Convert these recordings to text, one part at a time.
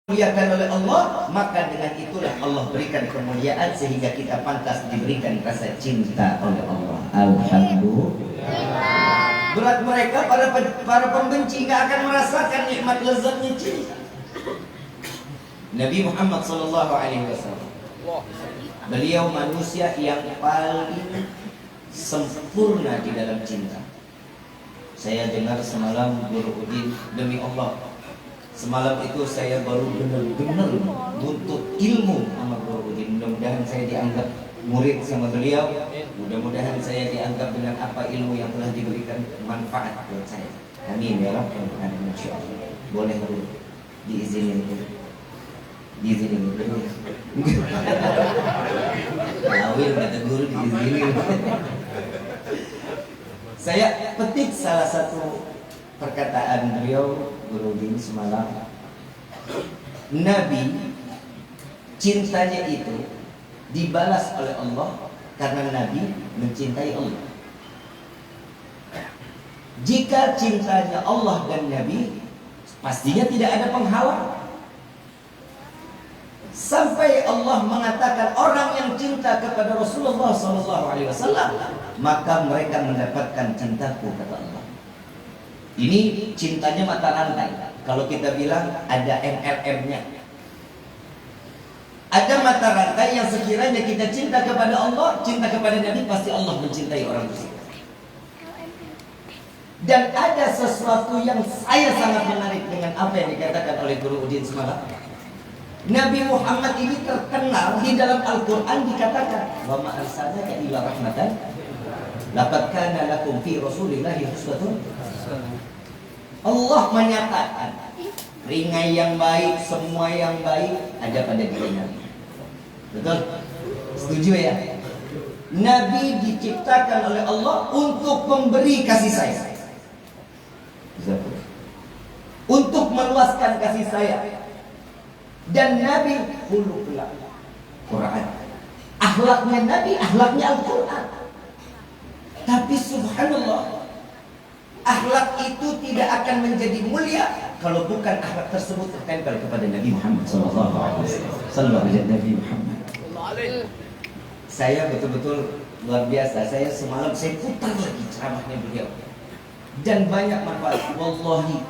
dimuliakan oleh Allah, maka dengan itulah Allah berikan kemuliaan sehingga kita pantas diberikan rasa cinta oleh Allah. Alhamdulillah. Berat mereka para pembenci nggak akan merasakan nikmat lezatnya cinta. Nabi Muhammad SAW, beliau manusia yang paling sempurna di dalam cinta. Saya dengar semalam Guru Udin, demi Allah, semalam itu saya baru benar-benar nuntut ilmu sama Guru Udin. Mudah-mudahan saya dianggap murid sama beliau. Mudah-mudahan saya dianggap dengan apa ilmu yang telah diberikan manfaat buat saya. Amin ya Rabbal alamin. Insyaallah. Boleh dulu diizinin dulu. Diizinin dulu. Awil kata guru diizinin. Saya petik salah satu perkataan beliau Guru Din semalam. Nabi cintanya itu dibalas oleh Allah karena Nabi mencintai Allah. Jika cintanya Allah dan Nabi, pastinya tidak ada penghalang. Sampai Allah mengatakan orang yang cinta kepada Rasulullah SAW, maka mereka mendapatkan cintaku, kata Allah. Ini cintanya mata rantai. Kalau kita bilang ada MLM-nya. Ada mata rantai yang sekiranya kita cinta kepada Allah, cinta kepada Nabi, pasti Allah mencintai orang tersebut. Dan ada sesuatu yang saya sangat menarik dengan apa yang dikatakan oleh Guru Udin semalam. Nabi Muhammad ini terkenal di dalam Al-Quran dikatakan, wa ma arsalnaka illa rahmatan laqad kana lakum fi rasulillahi uswatun. Allah menyatakan ringai yang baik, semua yang baik ada pada diri Nabi. Betul? Setuju ya? Nabi diciptakan oleh Allah untuk memberi kasih sayang, untuk meluaskan kasih sayang. Dan Nabi khuluqul Quran. Akhlaknya Nabi, akhlaknya Al-Quran. Tapi subhanallah, akhlak itu tidak akan menjadi mulia kalau bukan akhlak tersebut tertempel kepada Nabi Muhammad SAW. Sallallahu alaihi Nabi Muhammad. Saya betul-betul luar biasa. Saya semalam saya putar lagi ceramahnya beliau. Dan banyak manfaat. Wallahi,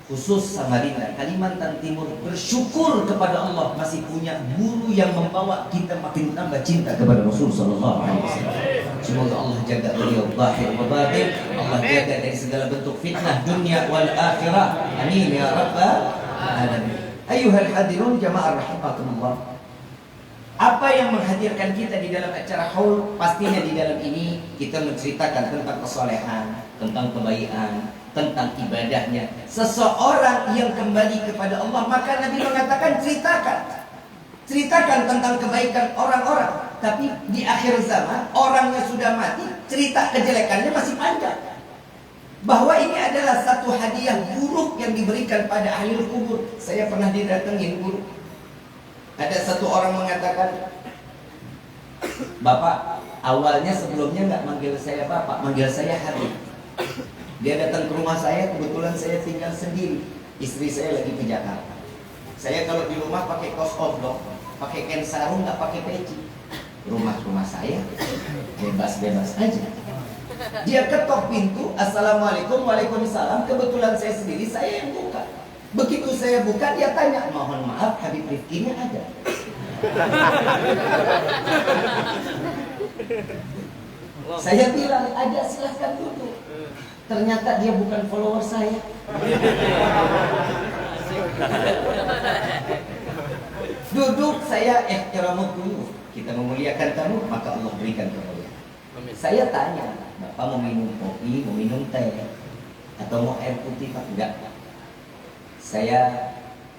khusus Samarinda, Kalimantan Timur, bersyukur kepada Allah masih punya guru yang membawa kita makin tambah cinta kepada Rasul sallallahu alaihi wasallam. Semoga Allah jaga beliau zahir wa batin, Allah jaga dari segala bentuk fitnah dunia wal akhirah. Amin ya rabbal alamin. Ayyuhal hadirun jamaah rahimakumullah. Apa yang menghadirkan kita di dalam acara haul? Pastinya di dalam ini kita menceritakan tentang kesolehan, tentang kebaikan, tentang ibadahnya. Seseorang yang kembali kepada Allah, maka Nabi mengatakan ceritakan tentang kebaikan orang-orang. Tapi di akhir zaman, orangnya sudah mati, cerita kejelekannya masih panjang. Bahwa ini adalah satu hadiah buruk yang diberikan pada ahli kubur. Saya pernah didatengin guru. Ada satu orang mengatakan, Bapak, awalnya sebelumnya nggak manggil saya Bapak, manggil saya Habib. Dia datang ke rumah saya, kebetulan saya tinggal sendiri. Istri saya lagi ke Jakarta. Saya kalau di rumah pakai kaos oblong, pakai kain sarung, nggak pakai peci. Rumah saya bebas-bebas aja. Dia ketok pintu, Assalamualaikum, Waalaikumsalam. Kebetulan saya sendiri, saya yang buka. Begitu saya buka, dia tanya, mohon maaf, Habib Rifkinya ada? Saya bilang, ada, silahkan duduk. Ternyata dia bukan follower saya. Duduk, saya ihtiramut dulu. Kita memuliakan kamu, maka Allah berikan kemuliaan. Saya tanya, Bapak mau minum kopi, mau minum teh, atau mau air putih Pak? Enggak. Saya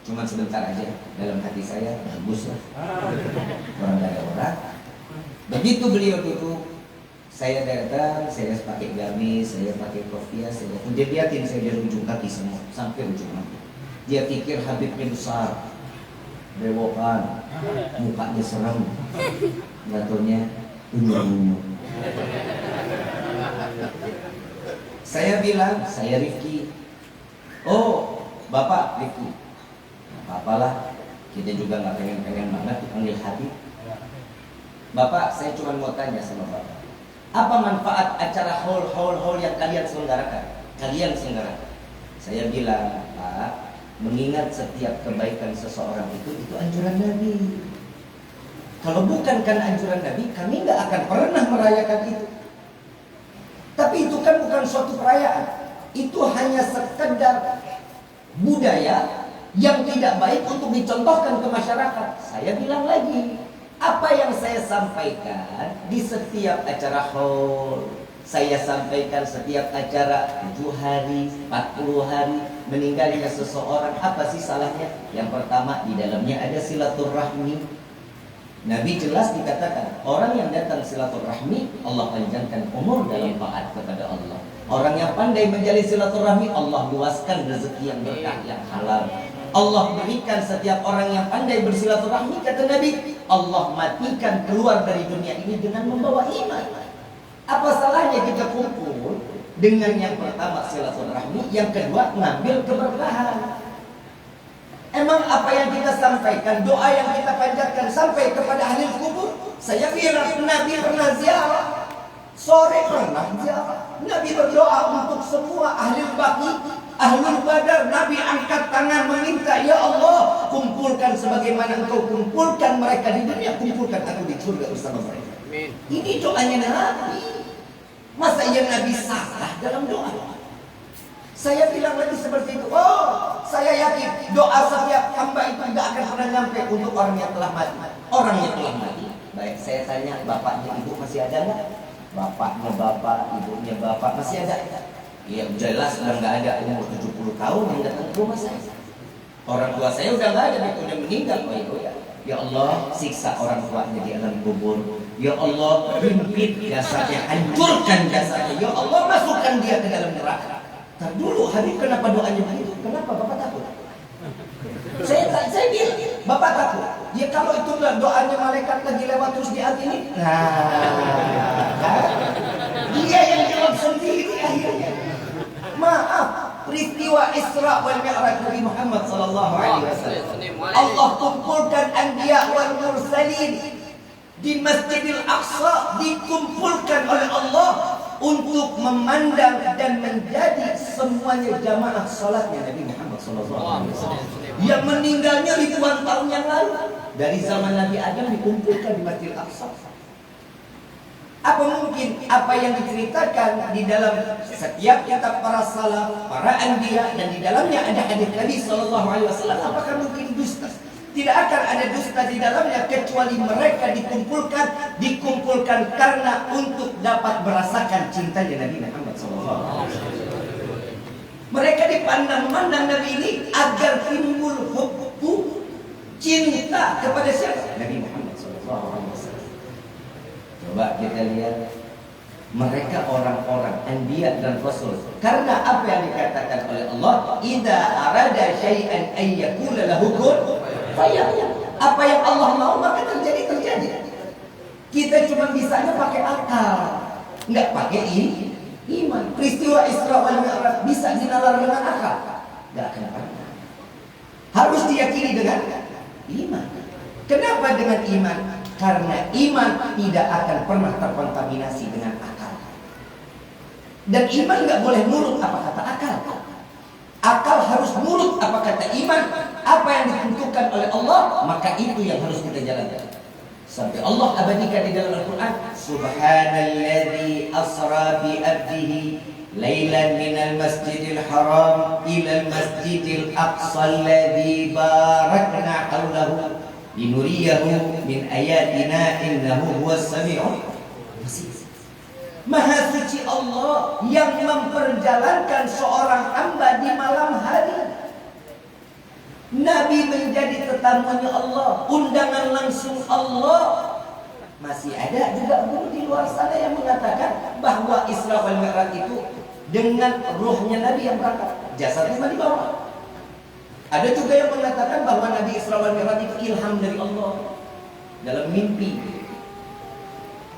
cuma sebentar aja, dalam hati saya bagus lah, orang dari orang. Begitu beliau duduk, saya datang, saya pakai gamis, saya pakai kopiah, dia liatin saya dari ujung kaki semua sampai ujung kaki. Dia pikir Habibnya besar, bewokan, mukanya serem, gatonya unyu-unyu. Saya bilang, saya Rifki. Oh, Bapak Rifki. Apalah, kita juga nggak pengen banget dipanggil Habib. Bapak, saya cuma mau tanya sama Bapak, apa manfaat acara haul yang kalian selenggarakan? Saya bilang, Pak, mengingat setiap kebaikan seseorang itu anjuran Nabi. Kalau bukan karena anjuran Nabi, kami nggak akan pernah merayakan itu. Tapi itu kan bukan suatu perayaan. Itu hanya sekedar budaya yang tidak baik untuk dicontohkan ke masyarakat. Saya bilang lagi, apa yang saya sampaikan di setiap acara haul, saya sampaikan setiap acara 7 hari, 40 hari meninggalnya seseorang, apa sih salahnya? Yang pertama, di dalamnya ada silaturahmi. Nabi jelas dikatakan, orang yang datang silaturahmi, Allah panjangkan umur dalam taat kepada Allah. Orang yang pandai menjalin silaturahmi, Allah luaskan rezeki yang berkah, yang halal. Allah berikan setiap orang yang pandai bersilaturahmi, kata Nabi, Allah matikan keluar dari dunia ini dengan membawa iman. Apa salahnya kita kumpul dengan yang pertama silaturahmi, yang kedua ngambil keberkahan. Emang apa yang kita sampaikan, doa yang kita panjatkan sampai kepada ahli kubur? Saya bilang Nabi pernah ziarah, sore pernah ziarah. Nabi berdoa untuk semua ahli baqi, ahlul badar. Nabi angkat tangan meminta, ya Allah, kumpulkan sebagaimana engkau kumpulkan mereka di dunia, kumpulkan aku di surga bersama mereka. Ini doanya Nabi. Masa iya Nabi salah dalam doa? Saya bilang lagi seperti itu. Oh, saya yakin doa setiap hamba itu tidak akan pernah sampai untuk orang yang telah mati. Orang yang telah mati. Baik, saya tanya, bapaknya ibu masih ada nggak? Bapaknya bapak, ibunya bapak masih ada? Ya jelas sudah nggak ada. Umur 70 tahun yang datang ke rumah saya. Orang tua saya udah nggak ada, mereka udah meninggal. Oh ya. Ya Allah, siksa orang tuanya di alam kubur. Ya Allah, himpit jasadnya, hancurkan jasadnya. Ya Allah, masukkan dia ke dalam neraka. Nah, dulu Habib kenapa doanya begitu? Kenapa Bapak takut? Saya bilang, Bapak takut. Ya kalau itu doanya malaikat lagi lewat terus diadili. Dia yang jawab sendiri akhirnya. Maaf, peristiwa Isra wal Mi'raj Nabi Muhammad sallallahu alaihi wasallam. Allah kumpulkan anbiya wal mursalin di Masjidil Aqsa, dikumpulkan oleh Allah untuk memandang dan menjadi semuanya jamaah salatnya Nabi Muhammad SAW yang meninggalnya ribuan tahun yang lalu. Dari zaman Nabi Adam dikumpulkan di Masjidil Aqsa. Apa mungkin apa yang diceritakan di dalam setiap kitab para salaf, para anbiya, dan di dalamnya ada hadis Nabi SAW, apakah mungkin dusta? Tidak akan ada dusta di dalamnya kecuali mereka dikumpulkan karena untuk dapat merasakan cintanya Nabi Muhammad SAW. Mereka memandang Nabi ini agar timbul hubbu, cinta kepada siapa? Nabi Muhammad SAW. Coba kita lihat, mereka orang-orang anbiya dan rasul. Karena apa yang dikatakan oleh Allah, idza arada syai'an ay yaqula lahu kun fayakun. Apa yang Allah mau maka terjadi. Kita cuma bisanya pakai akal, nggak pakai iman. Peristiwa Isra wal Mi'raj bisa dinalar dengan akal? Nggak akan pernah. Harus diyakini dengan iman. Kenapa dengan iman? Karena iman tidak akan pernah terkontaminasi dengan akal. Dan iman nggak boleh nurut apa kata akal. Akal harus nurut apa kata iman. Apa yang ditentukan oleh Allah, maka itu yang harus kita jalankan. Sampai Allah abadikan di dalam Al-Quran, Subhanalladzi asra bi abdihi lailan minal masjidil haram ilal masjidil aqsa alladzi barakna hawlahu linuriyahu min ayatina innahu huwas sami'ul basir. Maha suci Allah yang memperjalankan seorang hamba di malam hari. Nabi menjadi tetamunya Allah, undangan langsung Allah. Masih ada juga guru di luar sana yang mengatakan bahwa Isra wal Mi'raj itu dengan ruhnya Nabi yang berangkat, jasadnya Nabi dibawa. Ada juga yang mengatakan bahwa Nabi Isra wal Mi'raj itu ilham dari Allah dalam mimpi.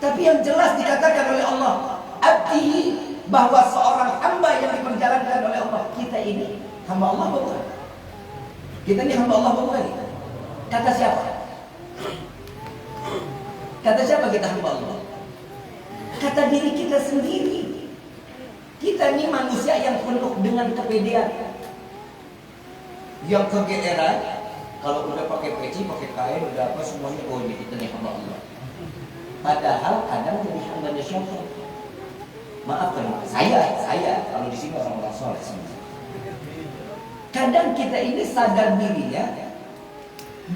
Tapi yang jelas dikatakan oleh Allah, abdihi, bahwa seorang hamba yang diperjalankan oleh Allah. Kita ini hamba Allah bukan? Kita ini hamba Allah bukan? Kata siapa? Kata siapa kita hamba Allah? Kata diri kita sendiri. Kita ini manusia yang penuh dengan kepedean, yang kegeeran. Kalau udah pakai peci, pakai kain, udah apa semuanya, oh ini kita nih hamba Allah. Padahal kadang jadi hambanya siapa? Maafkan saya kalau di sini orang soleh semua. Kadang kita ini sadar dirinya,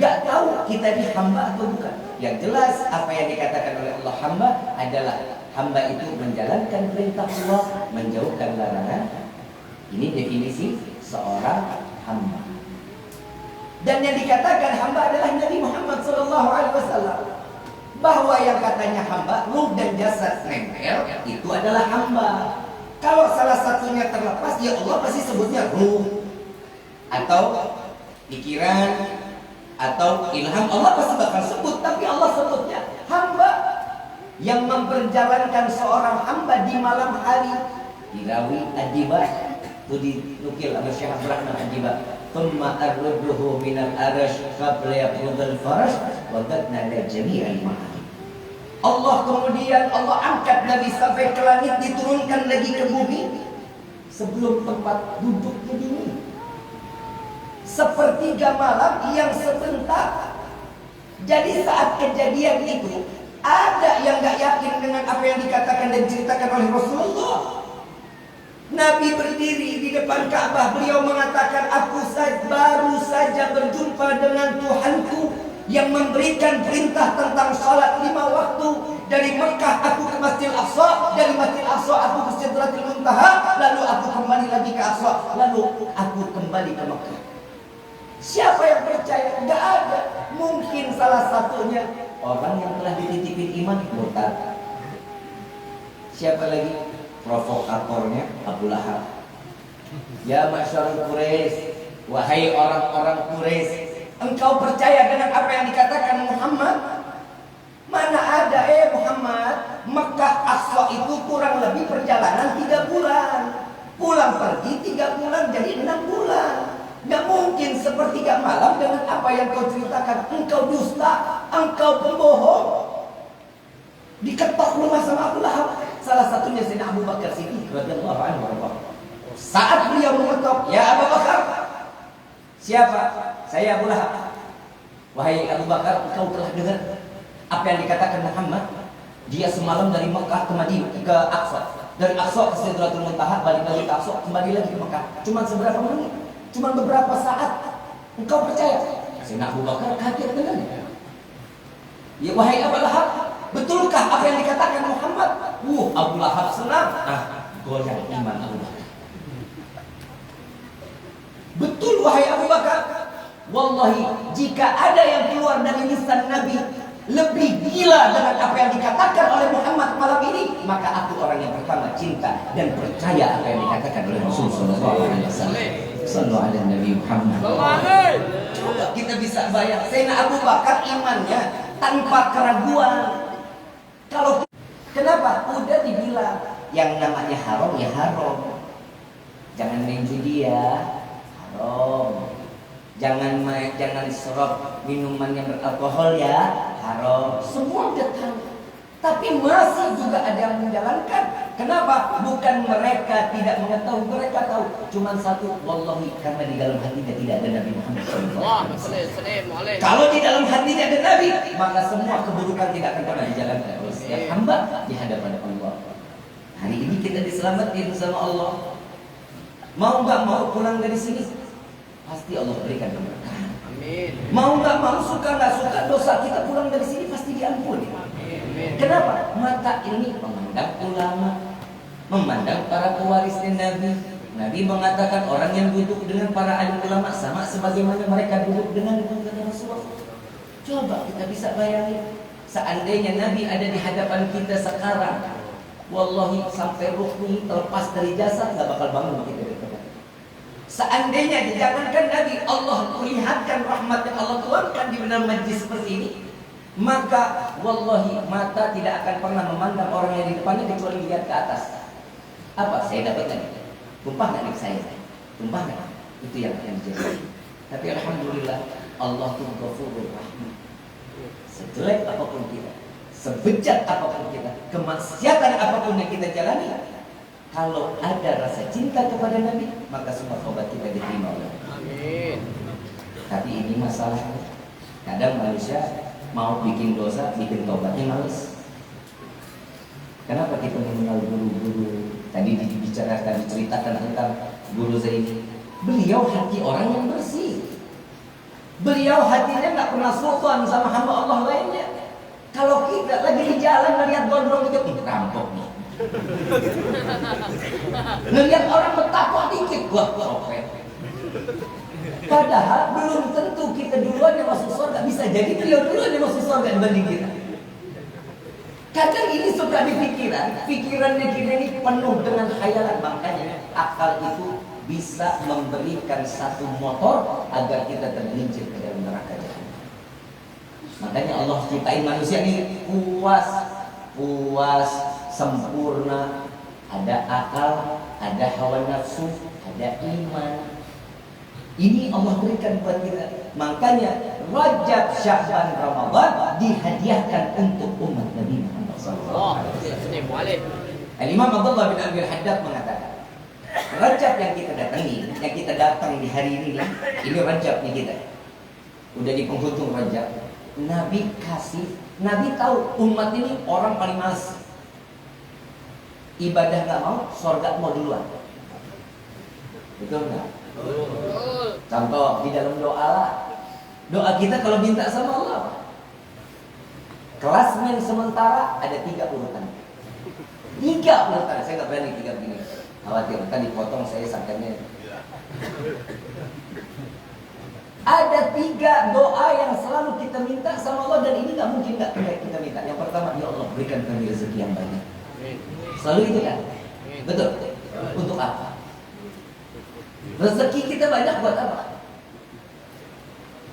gak tahu kita ini hamba atau bukan. Yang jelas apa yang dikatakan oleh Allah hamba adalah hamba itu menjalankan perintah Allah, menjauhkan larangan. Ini definisi seorang hamba. Dan yang dikatakan hamba adalah Nabi Muhammad SAW. Bahwa yang katanya hamba, ruh dan jasad nempel, itu adalah hamba. Kalau salah satunya terlepas, ya Allah pasti sebutnya ruh, atau pikiran, atau ilham. Allah pasti bakal sebut, tapi Allah sebutnya hamba. Yang memperjalankan seorang hamba di malam hari. Dirawi Ad-Dibah, itu dinukil oleh Syekh Abdul Rahman Ad-Dibah. Thumma arruduhu minal arash qabla yaqudul farash wa qadna la jami'al ma'ad. Allah kemudian Allah angkat Nabi sampai ke langit, diturunkan lagi ke bumi sebelum tempat duduknya dini. Sepertiga malam yang sebentar. Jadi saat kejadian itu ada yang gak yakin dengan apa yang dikatakan dan diceritakan oleh Rasulullah. Nabi berdiri di depan Ka'bah, beliau mengatakan, aku baru saja berjumpa dengan Tuhanku yang memberikan perintah tentang salat 5 waktu. Dari Mekah aku ke Masjidil Aqsa, dari Masjidil Aqsa aku ke Sidratil Muntaha, lalu aku kembali lagi ke Aqsa, lalu aku kembali ke Mekah. Siapa yang percaya? Gak ada. Mungkin salah satunya orang yang telah dititipin iman murtad. Siapa lagi? Provokatornya Abu Lahab. Ya masyarakat Quraisy, wahai orang-orang Quraisy, engkau percaya dengan apa yang dikatakan Muhammad? Mana ada Muhammad, Mekah Aqsa itu kurang lebih perjalanan 3 bulan. Pulang pergi 3 bulan jadi 6 bulan. Gak mungkin sepertiga malam dengan apa yang kau ceritakan. Engkau dusta, engkau pembohong. Diketok rumah sama Abu Lahab. Salah satunya Sayyidina Abu Bakar Siddiq radhiyallahu anhu. Saat beliau mengetok, ya Abu Bakar. Siapa? Saya Abu Lahab. Wahai Abu Bakar, engkau telah dengar apa yang dikatakan Muhammad? Dia semalam dari Mekah ke Madinah, ke Aqsa. Dari Aqsa ke Sidratul Muntaha, balik lagi ke Aqsa, kembali lagi ke Mekah. Cuma seberapa menit? Cuma beberapa saat. Engkau percaya? Sayyidina Abu Bakar kaget dengannya. Ya wahai Abu Lahab, betulkah apa yang dikatakan Muhammad? Abu Lahab senang. Goyang iman Abu Bakar. Betul wahai Abu Bakar. Wallahi, jika ada yang keluar dari lisan Nabi lebih gila dengan apa yang dikatakan oleh Muhammad malam ini, maka aku orang yang pertama cinta dan percaya apa yang dikatakan oleh Rasulullah SAW. Sallallahu alaihi Nabi Muhammad. Coba kita bisa bayang, Sayyidina Abu Bakar imannya tanpa keraguan. Kalau kenapa? Udah dibilang yang namanya haram ya haram. Jangan main judi ya, haram. Jangan serap minuman yang beralkohol ya, haram. Semua udah tahu. Tapi masih juga ada yang menjalankan. Kenapa? Bukan mereka tidak mengetahui, mereka tahu. Cuman satu, wallahi, karena di dalam hatinya tidak ada Nabi Muhammad SAW. Kalau di dalam hatinya ada Nabi, maka semua keburukan tidak akan pernah dijalankan oleh setiap hamba di hadapan Allah. Hari ini kita diselamatkan sama Allah. Mau nggak mau pulang dari sini, pasti Allah berikan keberkahan. Amin. Mau nggak mau, suka nggak suka, dosa kita pulang dari sini pasti diampuni. Amin. Kenapa? Mata ini memandang ulama, memandang para pewaris Nabi. Nabi mengatakan orang yang duduk dengan para alim ulama sama sebagaimana mereka duduk dengan Rasulullah. Coba kita bisa bayangin, seandainya Nabi ada di hadapan kita sekarang, wallahi sampai ruh ini terlepas dari jasad nggak bakal bangun kita. Seandainya dijangankan Nabi, Allah perlihatkan rahmat yang Allah tuangkan di dalam majlis seperti ini, maka wallahi mata tidak akan pernah memandang orang yang di depannya kecuali lihat ke atas. Apa? Saya dapat tadi. Tumpah nggak nih saya? Tumpah nggak? Itu yang terjadi. Tapi alhamdulillah Allah tuh Ghafurur Rahim. Sejelek apapun kita, sebejat apapun kita, kemaksiatan apapun yang kita jalani, kalau ada rasa cinta kepada Nabi, maka semua taubat kita diterima oleh Allah. Amin. Tapi ini masalahnya, kadang manusia mau bikin dosa, bikin taubatnya males. Kenapa kita mengenal guru-guru? Tadi dibicarakan, diceritakan tentang Guru Zaini. Beliau hati orang yang bersih. Beliau hatinya nggak pernah sultan sama hamba Allah lainnya. Kalau kita lagi di jalan ngelihat gondrong itu, rampok nih. Ngelihat orang bertakwa dikit, wah copet. Padahal belum tentu kita duluan yang masuk surga. Bisa jadi beliau duluan yang masuk surga dibanding kita. Kadang ini suka di pikirannya kita ini penuh dengan khayalan. Makanya akal itu bisa memberikan satu motor agar kita tergelincir ke dalam neraka jahanam. Makanya Allah ciptain manusia ini puas, sempurna, ada akal, ada hawa nafsu, ada iman. Ini Allah berikan buat kita. Makanya Rajab, Sya'ban, Ramadan dihadiahkan untuk umat Nabi Muhammad SAW. Imam Abdullah bin Abi Haddad mengatakan, Rajab yang kita datangi, yang kita datang di hari ini Rajab nih kita. Udah di penghujung Rajab, Nabi tahu umat ini orang paling malas. Ibadah nggak mau, surga mau duluan. Betul nggak? Contoh di dalam doa lah. Doa kita kalau minta sama Allah, klasmen sementara ada 3 urutan. 3 urutan, saya nggak berani 3 begini. Khawatir kan dipotong saya sangkanya. Ada 3 doa yang selalu kita minta sama Allah dan ini nggak mungkin nggak kita minta. Yang pertama, ya Allah berikan kami rezeki yang banyak. Selalu itu kan? Betul. Untuk apa? Rezeki kita banyak buat apa?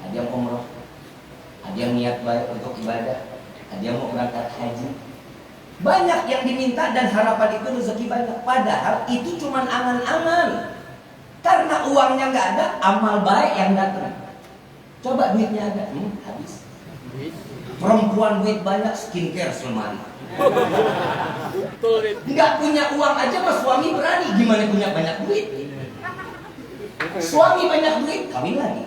Ada yang umroh, ada yang niat baik untuk ibadah, ada yang mau berangkat haji. Banyak yang diminta dan harapan itu rezeki banyak. Padahal itu cuma angan-angan. Karena uangnya nggak ada, amal baik yang datang. Coba duitnya ada, habis. Perempuan duit banyak, skincare selemari. Nggak punya uang aja mas suami berani, gimana punya banyak duit? Suami banyak duit, kawin lagi.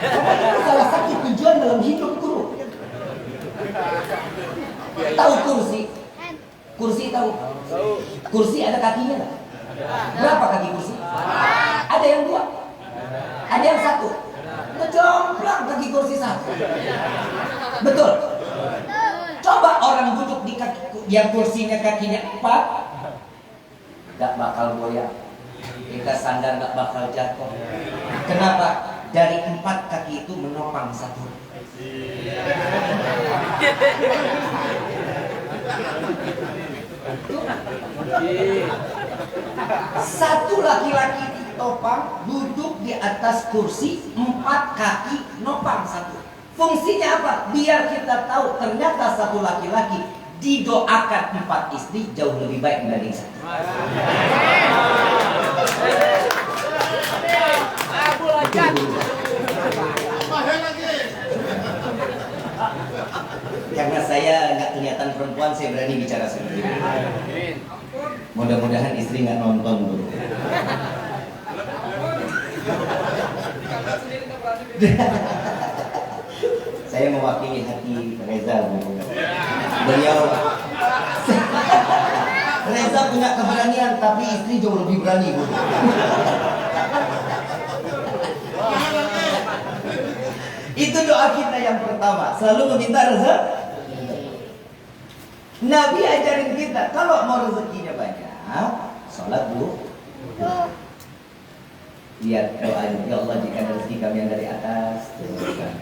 Itu salah satu tujuan dalam hidup guru. Tahu kursi? Kursi tahu? Kursi ada kakinya nggak? Berapa kaki kursi? Ada yang 2, ada yang 1. Ngejomplang kaki kursi 1. Betul. Coba orang duduk di kaki yang kursinya kakinya 4, nggak bakal goyang. Kita sandar nggak bakal jatuh. Kenapa? Dari 4 kaki itu menopang 1. Satu laki-laki ditopang duduk di atas kursi, 4 kaki nopang 1. Fungsinya apa? Biar kita tahu ternyata satu laki-laki didoakan 4 istri jauh lebih baik dibanding 1. Karena saya nggak kelihatan perempuan, saya berani bicara seperti ini. Mudah-mudahan istri nggak nonton dulu. Saya mewakili hati Reza. Beliau Reza punya keberanian, tapi istri jauh lebih berani. Itu doa kita yang pertama, selalu meminta rezeki. Nabi ajarin kita, kalau mau rezekinya banyak, sholat dulu. Lihat doanya, ya Allah jika rezeki kami yang dari atas,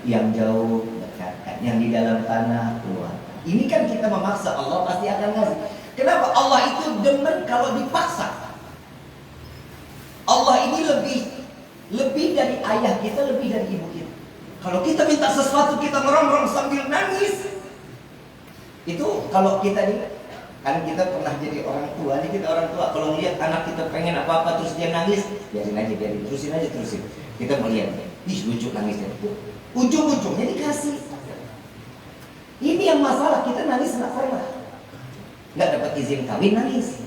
yang jauh dekatkan, yang di dalam tanah keluar. Ini kan kita memaksa, Allah pasti akan ngasih. Kenapa? Allah itu demen kalau dipaksa. Allah ini lebih dari ayah kita, lebih dari ibu kita. Kalau kita minta sesuatu kita merongrong sambil nangis, itu kalau kita nih Kan kita pernah jadi orang tua, nih kita orang tua kalau ngeliat anak kita pengen apa-apa terus dia nangis, biarin aja, terusin. Kita melihat, ih lucu nangisnya. Ujung-ujungnya dikasih. Ini yang masalah, kita nangis nggak pernah. Nggak dapat izin kawin nangis.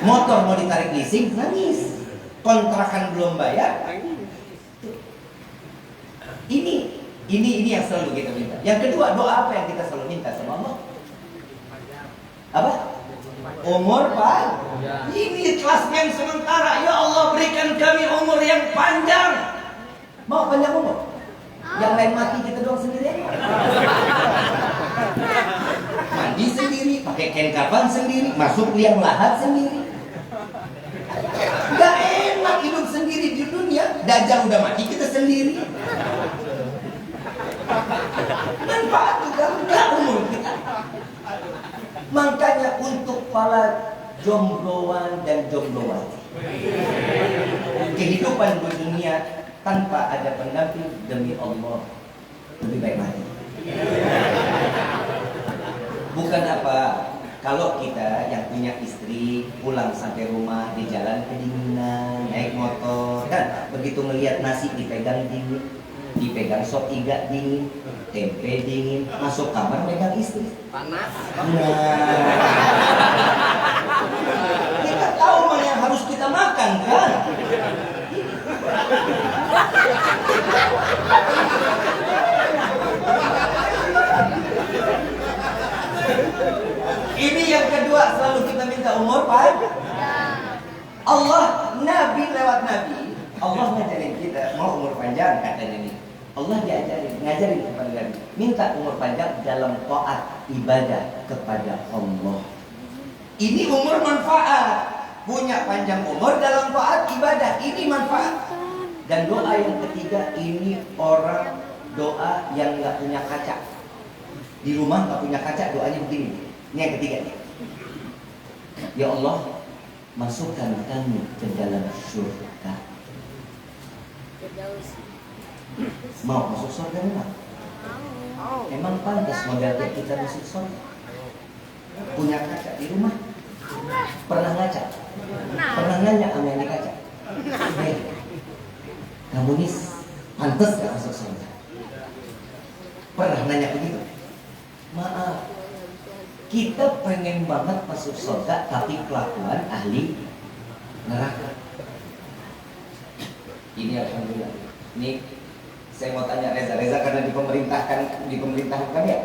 Motor mau ditarik leasing nangis. Kontrakan belum bayar. Ini yang selalu kita minta. Yang kedua, doa apa yang kita selalu minta sama Allah? Apa? Umur panjang. Ini kelasmen sementara. Ya Allah, berikan kami umur yang panjang. Mau panjang umur? Yang lain mati, kita doang sendiri. Mandi sendiri, pakai kain kafan sendiri, masuk liang lahat sendiri. Gak enak hidup sendiri di dunia. Dajjal udah mati, kita sendiri. Manfaat juga enggak umur kita. Makanya untuk para jombloan dan jomblowati, kehidupan di dunia tanpa ada pendamping demi Allah lebih baik mati. Bukan apa, kalau kita yang punya istri pulang sampai rumah di jalan kedinginan, naik motor, kan begitu melihat nasi dipegang dingin, dipegang sop iga dingin, tempe dingin, masuk kamar megang istri panas. Kita tahu mana yang harus kita makan kan? Ini yang kedua, selalu kita minta umur panjang. Allah, Nabi lewat Nabi, Allah ngajarin kita mau umur panjang, katanya nih. Allah ngajarin kepada Nabi, minta umur panjang dalam taat ibadah kepada Allah. Ini umur manfaat, punya panjang umur dalam taat ibadah, ini manfaat. Dan doa yang ketiga, ini orang doa yang nggak punya kaca. Di rumah nggak punya kaca, doanya begini. Ini yang ketiga nih. Ya Allah, masukkan kami ke dalam surga. Mau masuk surga memang? Emang pantas modal kita masuk surga? Punya kaca di rumah? Pernah ngaca? Pernah nanya sama yang di kaca? Hey, kamu nih pantas gak masuk surga? Pernah nanya begitu? Maaf, kita pengen banget masuk surga, tapi kelakuan ahli neraka. Ini alhamdulillah. Ini saya mau tanya Reza karena dipemerintahkan ya.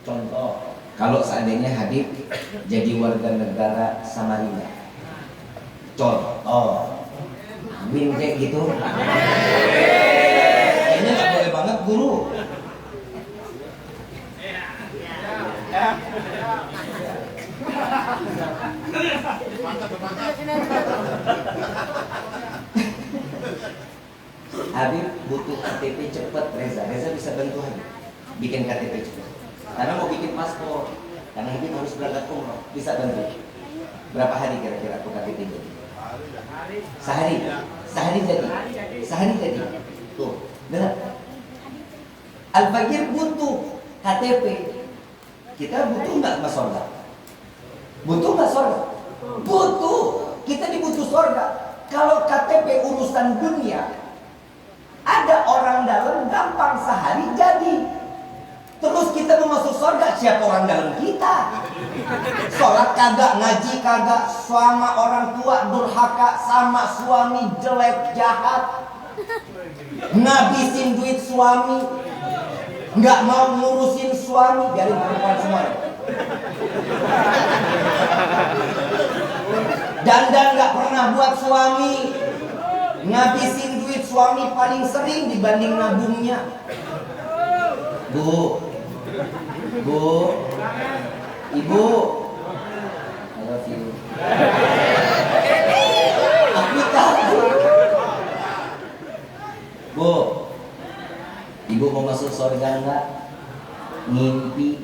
Contoh, kalau seandainya Habib jadi warga negara Samarinda, contoh, amin kayak gitu. Kayaknya nggak boleh banget guru. Habib butuh KTP cepat, Reza bisa bantu Habib bikin KTP cepat. Karena mau bikin paspor, karena Habib harus berangkat umroh, bisa bantu. Berapa hari kira-kira aku KTP jadi? Sehari jadi. Tuh, benar. Al-Fakir butuh KTP. Kita butuh nggak mas surga? Butuh nggak surga? Butuh. Kita dibutuh surga. Kalau KTP urusan dunia, ada orang dalam gampang sehari jadi. Terus kita mau masuk surga, siapa orang dalam kita? Sholat kagak, ngaji kagak, sama orang tua durhaka, sama suami jelek jahat, ngabisin duit suami, nggak mau ngurusin suami, biarin perempuan semua. Dandan nggak pernah buat suami, ngabisin duit suami paling sering dibanding nabungnya. Bu, Ibu, I love you. Aku tahu. Bu, Ibu mau masuk surga enggak? Ngimpi.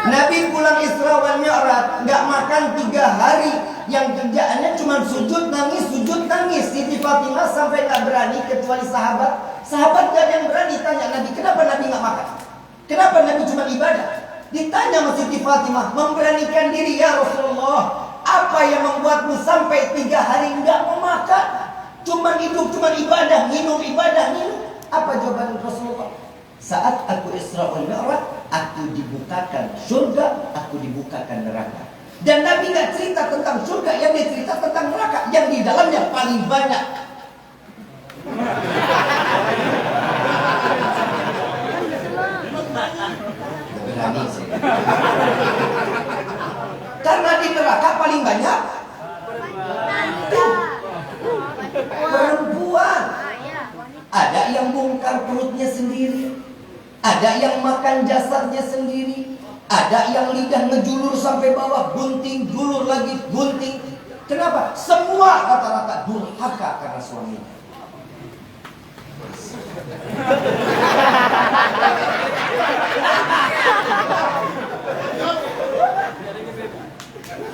Nabi pulang Isra wal Mi'raj, nggak makan 3 hari, yang kerjaannya cuma sujud nangis. Siti Fatimah sampai nggak berani kecuali sahabat. Sahabat gak ada yang berani tanya Nabi, kenapa Nabi nggak makan? Kenapa Nabi cuma ibadah? Ditanya sama Siti Fatimah, memberanikan diri, ya Rasulullah, apa yang membuatmu sampai 3 hari nggak mau makan? Cuma hidup, cuma ibadah, minum. Apa jawaban Rasulullah? Saat aku Isra wal Mi'raj, aku dibukakan surga, aku dibukakan neraka. Dan Nabi nggak cerita tentang surga, yang dia cerita tentang neraka, yang di dalamnya paling banyak. Berani sih. Karena di neraka paling banyak perempuan. Ada yang bongkar perutnya sendiri, ada yang makan jasadnya sendiri, ada yang lidah ngejulur sampai bawah, gunting, julur lagi, gunting. Kenapa? Semua rata-rata durhaka karena suaminya.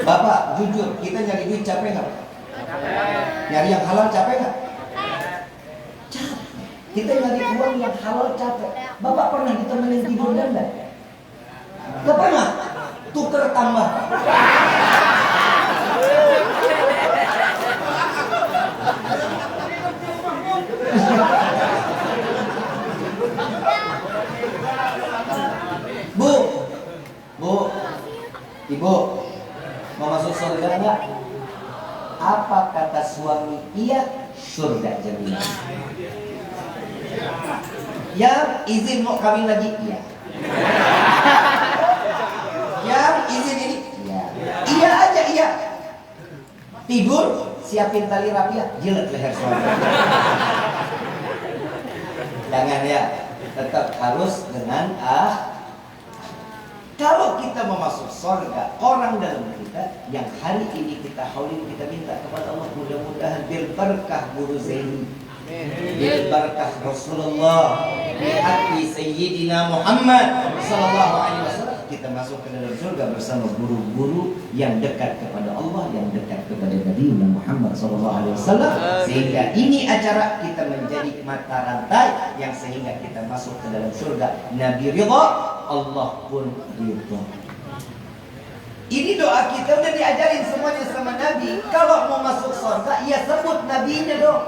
Bapak, jujur, kita nyari duit capek nggak? Nyari yang halal capek nggak? Capek. Kita nyari uang yang halal capek. Bapak pernah ditemenin tidur dan enggak? Gak pernah. Tuker tambah. Bu, Ibu, mau masuk surga enggak? Apa kata suami? Iya, surga jaminan. Yang izin mau kawin lagi? Iya. Yang izin ini? Iya. Iya aja, iya. Tidur, siapin tali rapiah, jilat leher suami. Jangan ya, tetap harus dengan Kalau kita mau masuk surga, orang dalam kita yang hari ini kita haulin, kita minta kepada Allah mudah-mudahan bil barakah guru Zaini, bil barakah Rasulullah, bil haqi Sayyidina Muhammad sallallahu alaihi wasallam, kita masuk ke dalam surga bersama guru-guru yang dekat kepada Allah, yang dekat kepada Nabi Muhammad sallallahu alaihi wasallam, sehingga ini acara kita menjadi mata rantai yang sehingga kita masuk ke dalam surga. Nabi ridha, Allah pun ridha. Ini doa kita udah diajarin semuanya sama Nabi. Kalau mau masuk surga, ya sebut nabinya dong.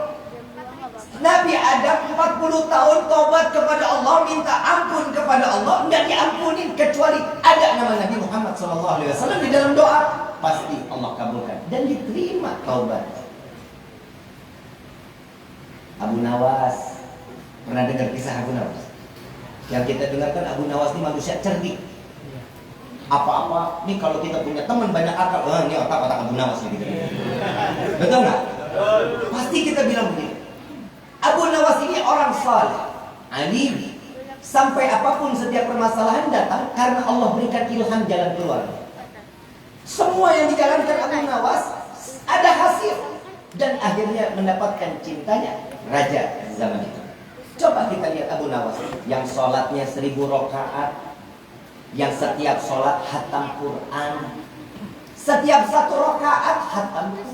Nabi Adam 40 tahun tobat kepada Allah, minta ampun kepada Allah, nggak diampunin kecuali ada nama Nabi Muhammad SAW di dalam doa, pasti Allah kabulkan dan diterima taubat. Abu Nawas, pernah dengar kisah Abu Nawas? Yang kita dengarkan Abu Nawas ini manusia cerdik. Apa-apa, nih kalau kita punya teman banyak akal, ini otak-otak Abu Nawas nih gitu. Betul nggak? Pasti kita bilang begini. Abu Nawas ini orang saleh, alim, sampai apapun setiap permasalahan datang karena Allah berikan ilham jalan keluar. Semua yang dijalankan Abu Nawas ada hasil dan akhirnya mendapatkan cintanya raja zaman itu. Coba kita lihat Abu Nawas yang sholatnya 1000 rakaat, yang setiap sholat khatam Quran, setiap 1 rakaat khatam Quran.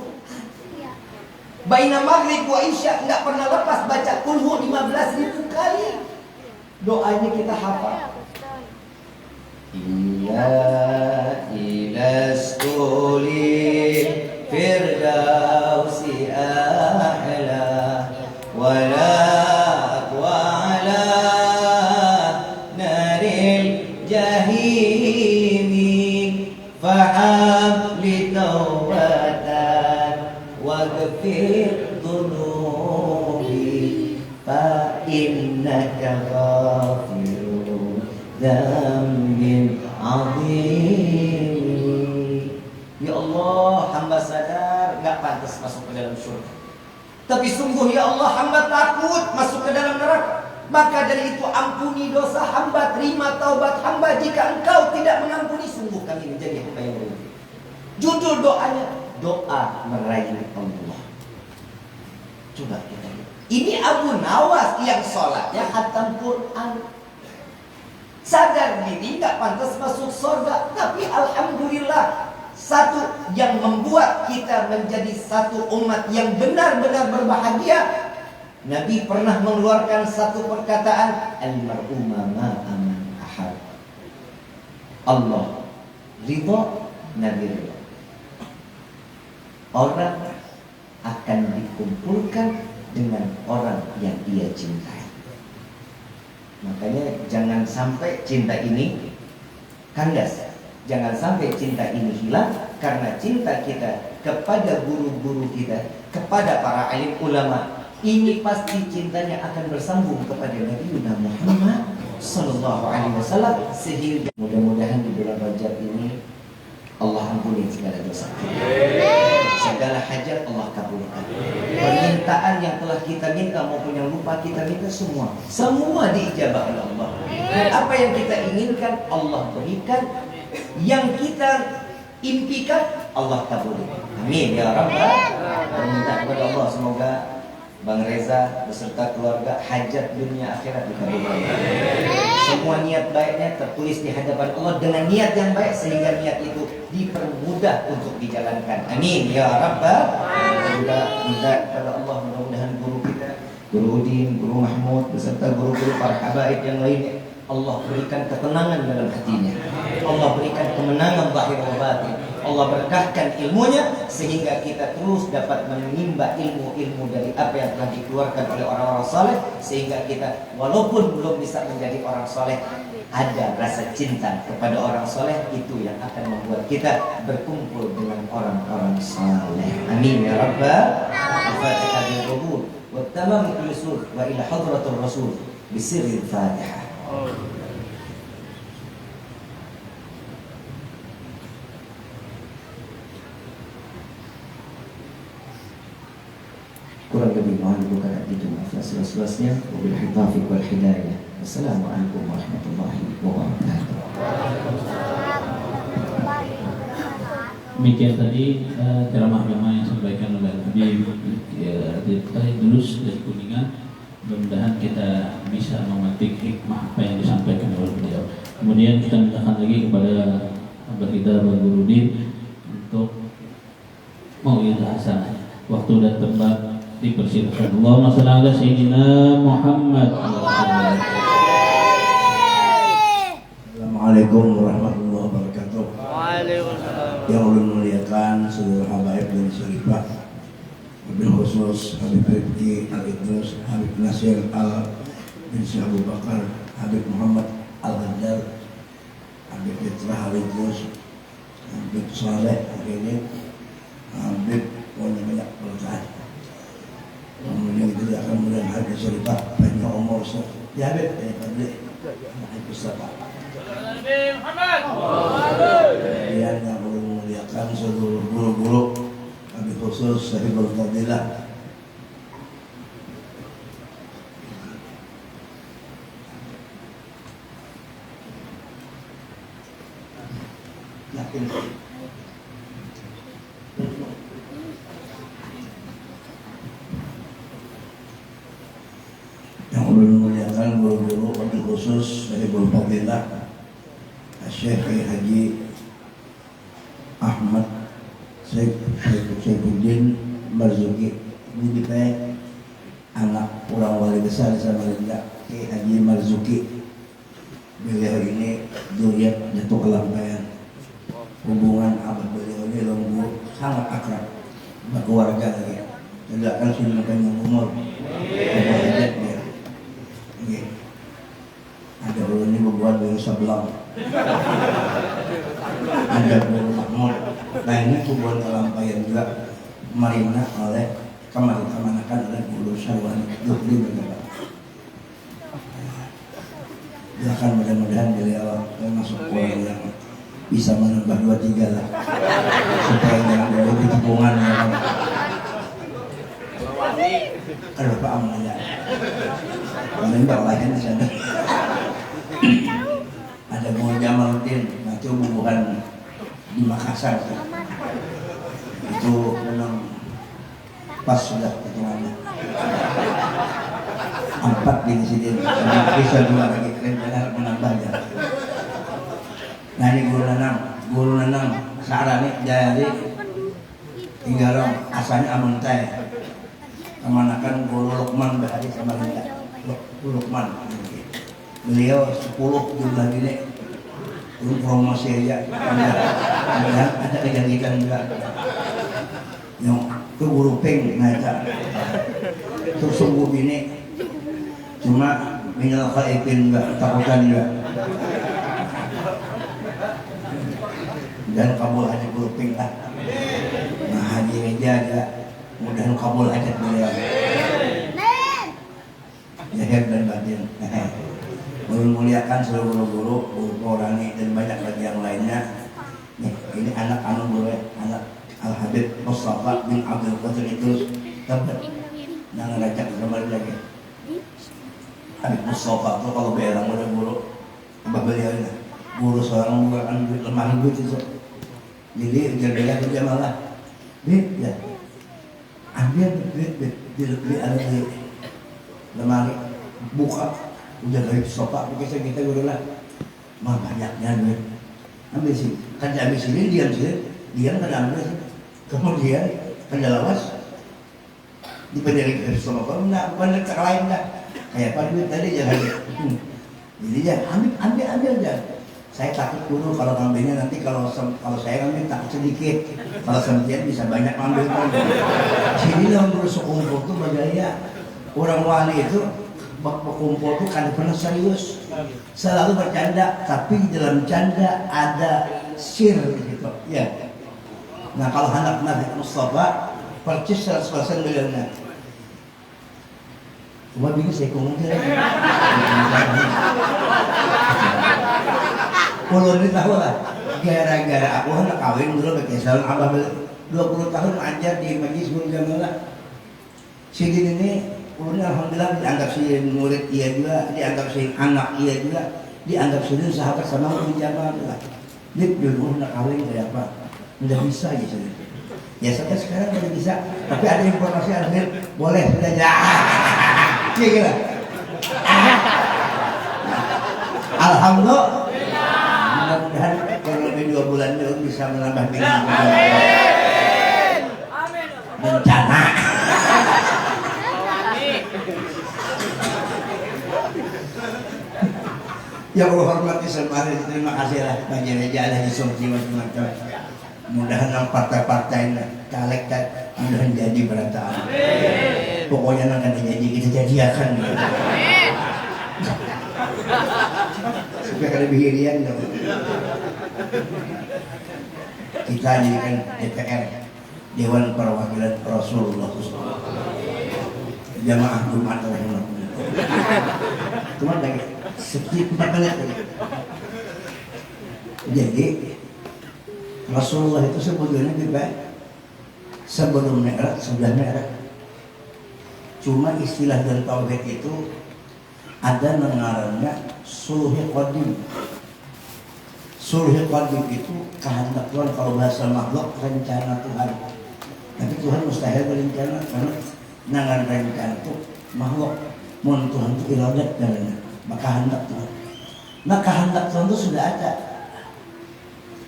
Baina maghrib wa isya nggak pernah lepas baca kulhu 15.000 kali. Doanya kita hafal. Iya ilastuli firdausi a'la wala aqwala naril jahimi faham li tawbatan waghfir dhunubi fa innaka ghafirun dzambin azim. Ya Allah, hamba sadar gak pantas masuk ke dalam surga, tapi sungguh ya Allah hamba takut masuk ke dalam neraka. Maka dari itu ampuni dosa hamba, terima taubat hamba. Jika engkau tidak mengampuni, sungguh kami menjadi hamba yang merugi. Judul doanya, doa meraih Allah. Coba kita lihat. Ini Abu Nawas yang sholatnya khatam Quran. Sadar diri gak pantas masuk surga, tapi alhamdulillah satu yang membuat kita menjadi satu umat yang benar-benar berbahagia. Nabi pernah mengeluarkan satu perkataan, al-mar'u ma man ahad. Allah ridha, Nabi ridha. Orang akan dikumpulkan dengan orang yang dia cintai. Makanya jangan sampai cinta ini kandas. Jangan sampai cinta ini hilang, karena cinta kita kepada guru-guru kita, kepada para alim ulama, ini pasti cintanya akan bersambung kepada Nabi Muhammad sallallahu alaihi wasallam. Sehingga mudah-mudahan di bulan Rajab ini Allah ampuni segala dosa kita, segala hajat Allah kabulkan. Permintaan yang telah kita minta maupun yang lupa kita minta, semua diijabah oleh Allah. Dan apa yang kita inginkan Allah berikan, yang kita impikan Allah kabulkan. Amin ya rabbal. Minta kepada Allah semoga Bang Reza beserta keluarga hajat dunia akhirat dikabulkan. Semua niat baiknya tertulis di hadapan Allah dengan niat yang baik, sehingga niat itu dipermudah untuk dijalankan. Amin ya rabbal. Minta kepada Allah mudah-mudahan guru kita, Guru Udin, Guru Mahmud beserta guru-guru para habaib yang lainnya, Allah berikan ketenangan dalam hatinya, Allah berikan kemenangan zahir wa batin, Allah berkahkan ilmunya, sehingga kita terus dapat menimba ilmu-ilmu dari apa yang telah dikeluarkan oleh orang-orang saleh, sehingga kita walaupun belum bisa menjadi orang saleh, ada rasa cinta kepada orang saleh, itu yang akan membuat kita berkumpul dengan orang-orang saleh. Amin ya rabbal. Al-Fatihah bil qabul wa tamam kulli sur wa ila hadratul rasul bisirril Fatihah. Kurang lebih mohon bukan itu, seluas-luasnya. Wabillahi taufiq wal hidayah. Wassalamualaikum warahmatullahi wabarakatuh. Demikian tadi ceramah-ceramah yang disampaikan oleh Habib Dulus dari Kuningan. Mudah-mudahan kita bisa memetik hikmah apa yang disampaikan oleh beliau. Kemudian kita mintakan lagi kepada abah kita Bang Burudin untuk mau'izah hasanah. Waktu dan tempat dipersilakan. Allahumma shalli ala sayyidina Muhammad. Assalamualaikum warahmatullahi wabarakatuh. Waalaikumsalam. Yang ulun muliakan seluruh habaib dan syarifah, wabil khusus Habib Rifki Al-Idrus, Habib Nasir Al-Bin Abu Bakar, Habib Muhammad Al-Haddar, Habib Fitrah Al-Idrus, Habib Saleh akhirnya, Habib banyak berkah. Kemudian kita akan melihat harga syarifah banyak umur ya Habib, banyak tabligh, banyak pustaka. Kemudian yang memuliakan seluruh guru-guru, kami khusus Sahibul Fadilah, yakin yang memuliakan guru-guru, kami khusus Sahibul Fadilah Syekh Haji Ahmad Saifuddin Marzuki. Ini kita anak orang wali besar di Samarinda, Haji Marzuki. Beliau ini duriat jatuh kelampaian. Hubungan abah beliau ini lembut, sangat akrab, berkeluarga lagi. Tidak akan sudah panjang umur. Hajat dia. Ada ulun ini membuat dari sebelah. Ada Guru Mahmud. Nah ini hubungan kelampaian juga marina oleh kemanakan oleh Guru Syarwan Dukli Begala. Ya kan mudah-mudahan beliau termasuk orang yang bisa menambah 2-3 lah, supaya jangan dulu di hubungan yang ada Pak Amnaya. Paling bawahan di sana. Ada Guru Jamaluddin, itu bukan di Makassar. Itu memang pas sudah ketuanya. 4 di sini, bisa 2 lagi, rencana menambahnya. Nah ini Guru Nanang sarane jadi tinggal asalnya aman teh kemanakan Guru Lukman berhari sama Guru Lukman beliau 10 jumlah ini promosi aja ada kegiatan juga yang ke Guru Peng ngaca terus sungguh ini cuma minal khaifin enggak takutan juga dan kabul haji Guru Peng lah nah haji meja aja mudah kabul hajat beliau zahir dan batin memuliakan seluruh guru Qurani dan banyak lagi yang lainnya. Nih, ini anak guru anak Al Habib Mustafa bin Abdul Qadir itu dapat yang ngajak kembali lagi. Habib Mustafa itu kalau belang udah guru apa beliau ini guru seorang bukan duit lemah duit itu. Jadi ujar dia malah duit ya ambil duit di ada di lemari buka udah dari sofa kita guru lah mah banyaknya duit ambil sih kan ambil sini diam kan ambil sih kemudian kan lawas di pendiri dari sofa enggak bukan tak lain enggak kayak apa duit tadi jangan jadi ya ambil aja saya takut dulu kalau ngambilnya nanti kalau saya ngambil takut sedikit kalau sendirian bisa banyak ngambil sini lah guru sekumpul tuh bagaya orang wali itu berkumpul itu kan pernah serius selalu bercanda tapi di dalam canda ada sir gitu ya nah kalau anak Nabi Mustafa percis 100% beliaunya cuma bingung saya ngomong dia puluh tahun lah gara-gara aku anak kawin dulu pakai salon abah 20 tahun ajar di majlis Jamalah sini ini ulunnya alhamdulillah dianggap si murid iya juga, dianggap si anak iya juga, dianggap si sahabat sama ulun Jamal lah. Dia dulu nak kawin kayak apa? Udah bisa gitu. Ya saya sekarang udah bisa, tapi ada informasi akhir boleh sudah ya. Iya kira. Alhamdulillah. Mudah-mudahan kalau lebih 2 bulan dulu bisa menambah bini. Amin. Bencana. Ya Allah hormati semari terima kasih lah bagi reja di Sumsi macam-macam. Mudahan partai-partai caleg mudahan jadi berantakan. Pokoknya akan jadi kita jadiakan. Supaya lebih irian dong. Kita jadikan DPR Dewan Perwakilan Rasulullah Jamaah Jumat cuma lagi sedikit 4 menit lagi. Jadi Rasulullah itu sebetulnya juga sebelum Mi'raj sudah Mi'raj. Cuma istilah dari tauhid itu ada ngarannya sulhul qadim. Sulhul qadim itu kehendak Tuhan, kalau bahasa makhluk rencana Tuhan. Tapi Tuhan mustahil berencana karena nangan rencana itu makhluk. Mohon Tuhan itu iradat dalanya, maka kehendak Tuhan. Nah kehendak Tuhan itu sudah ada.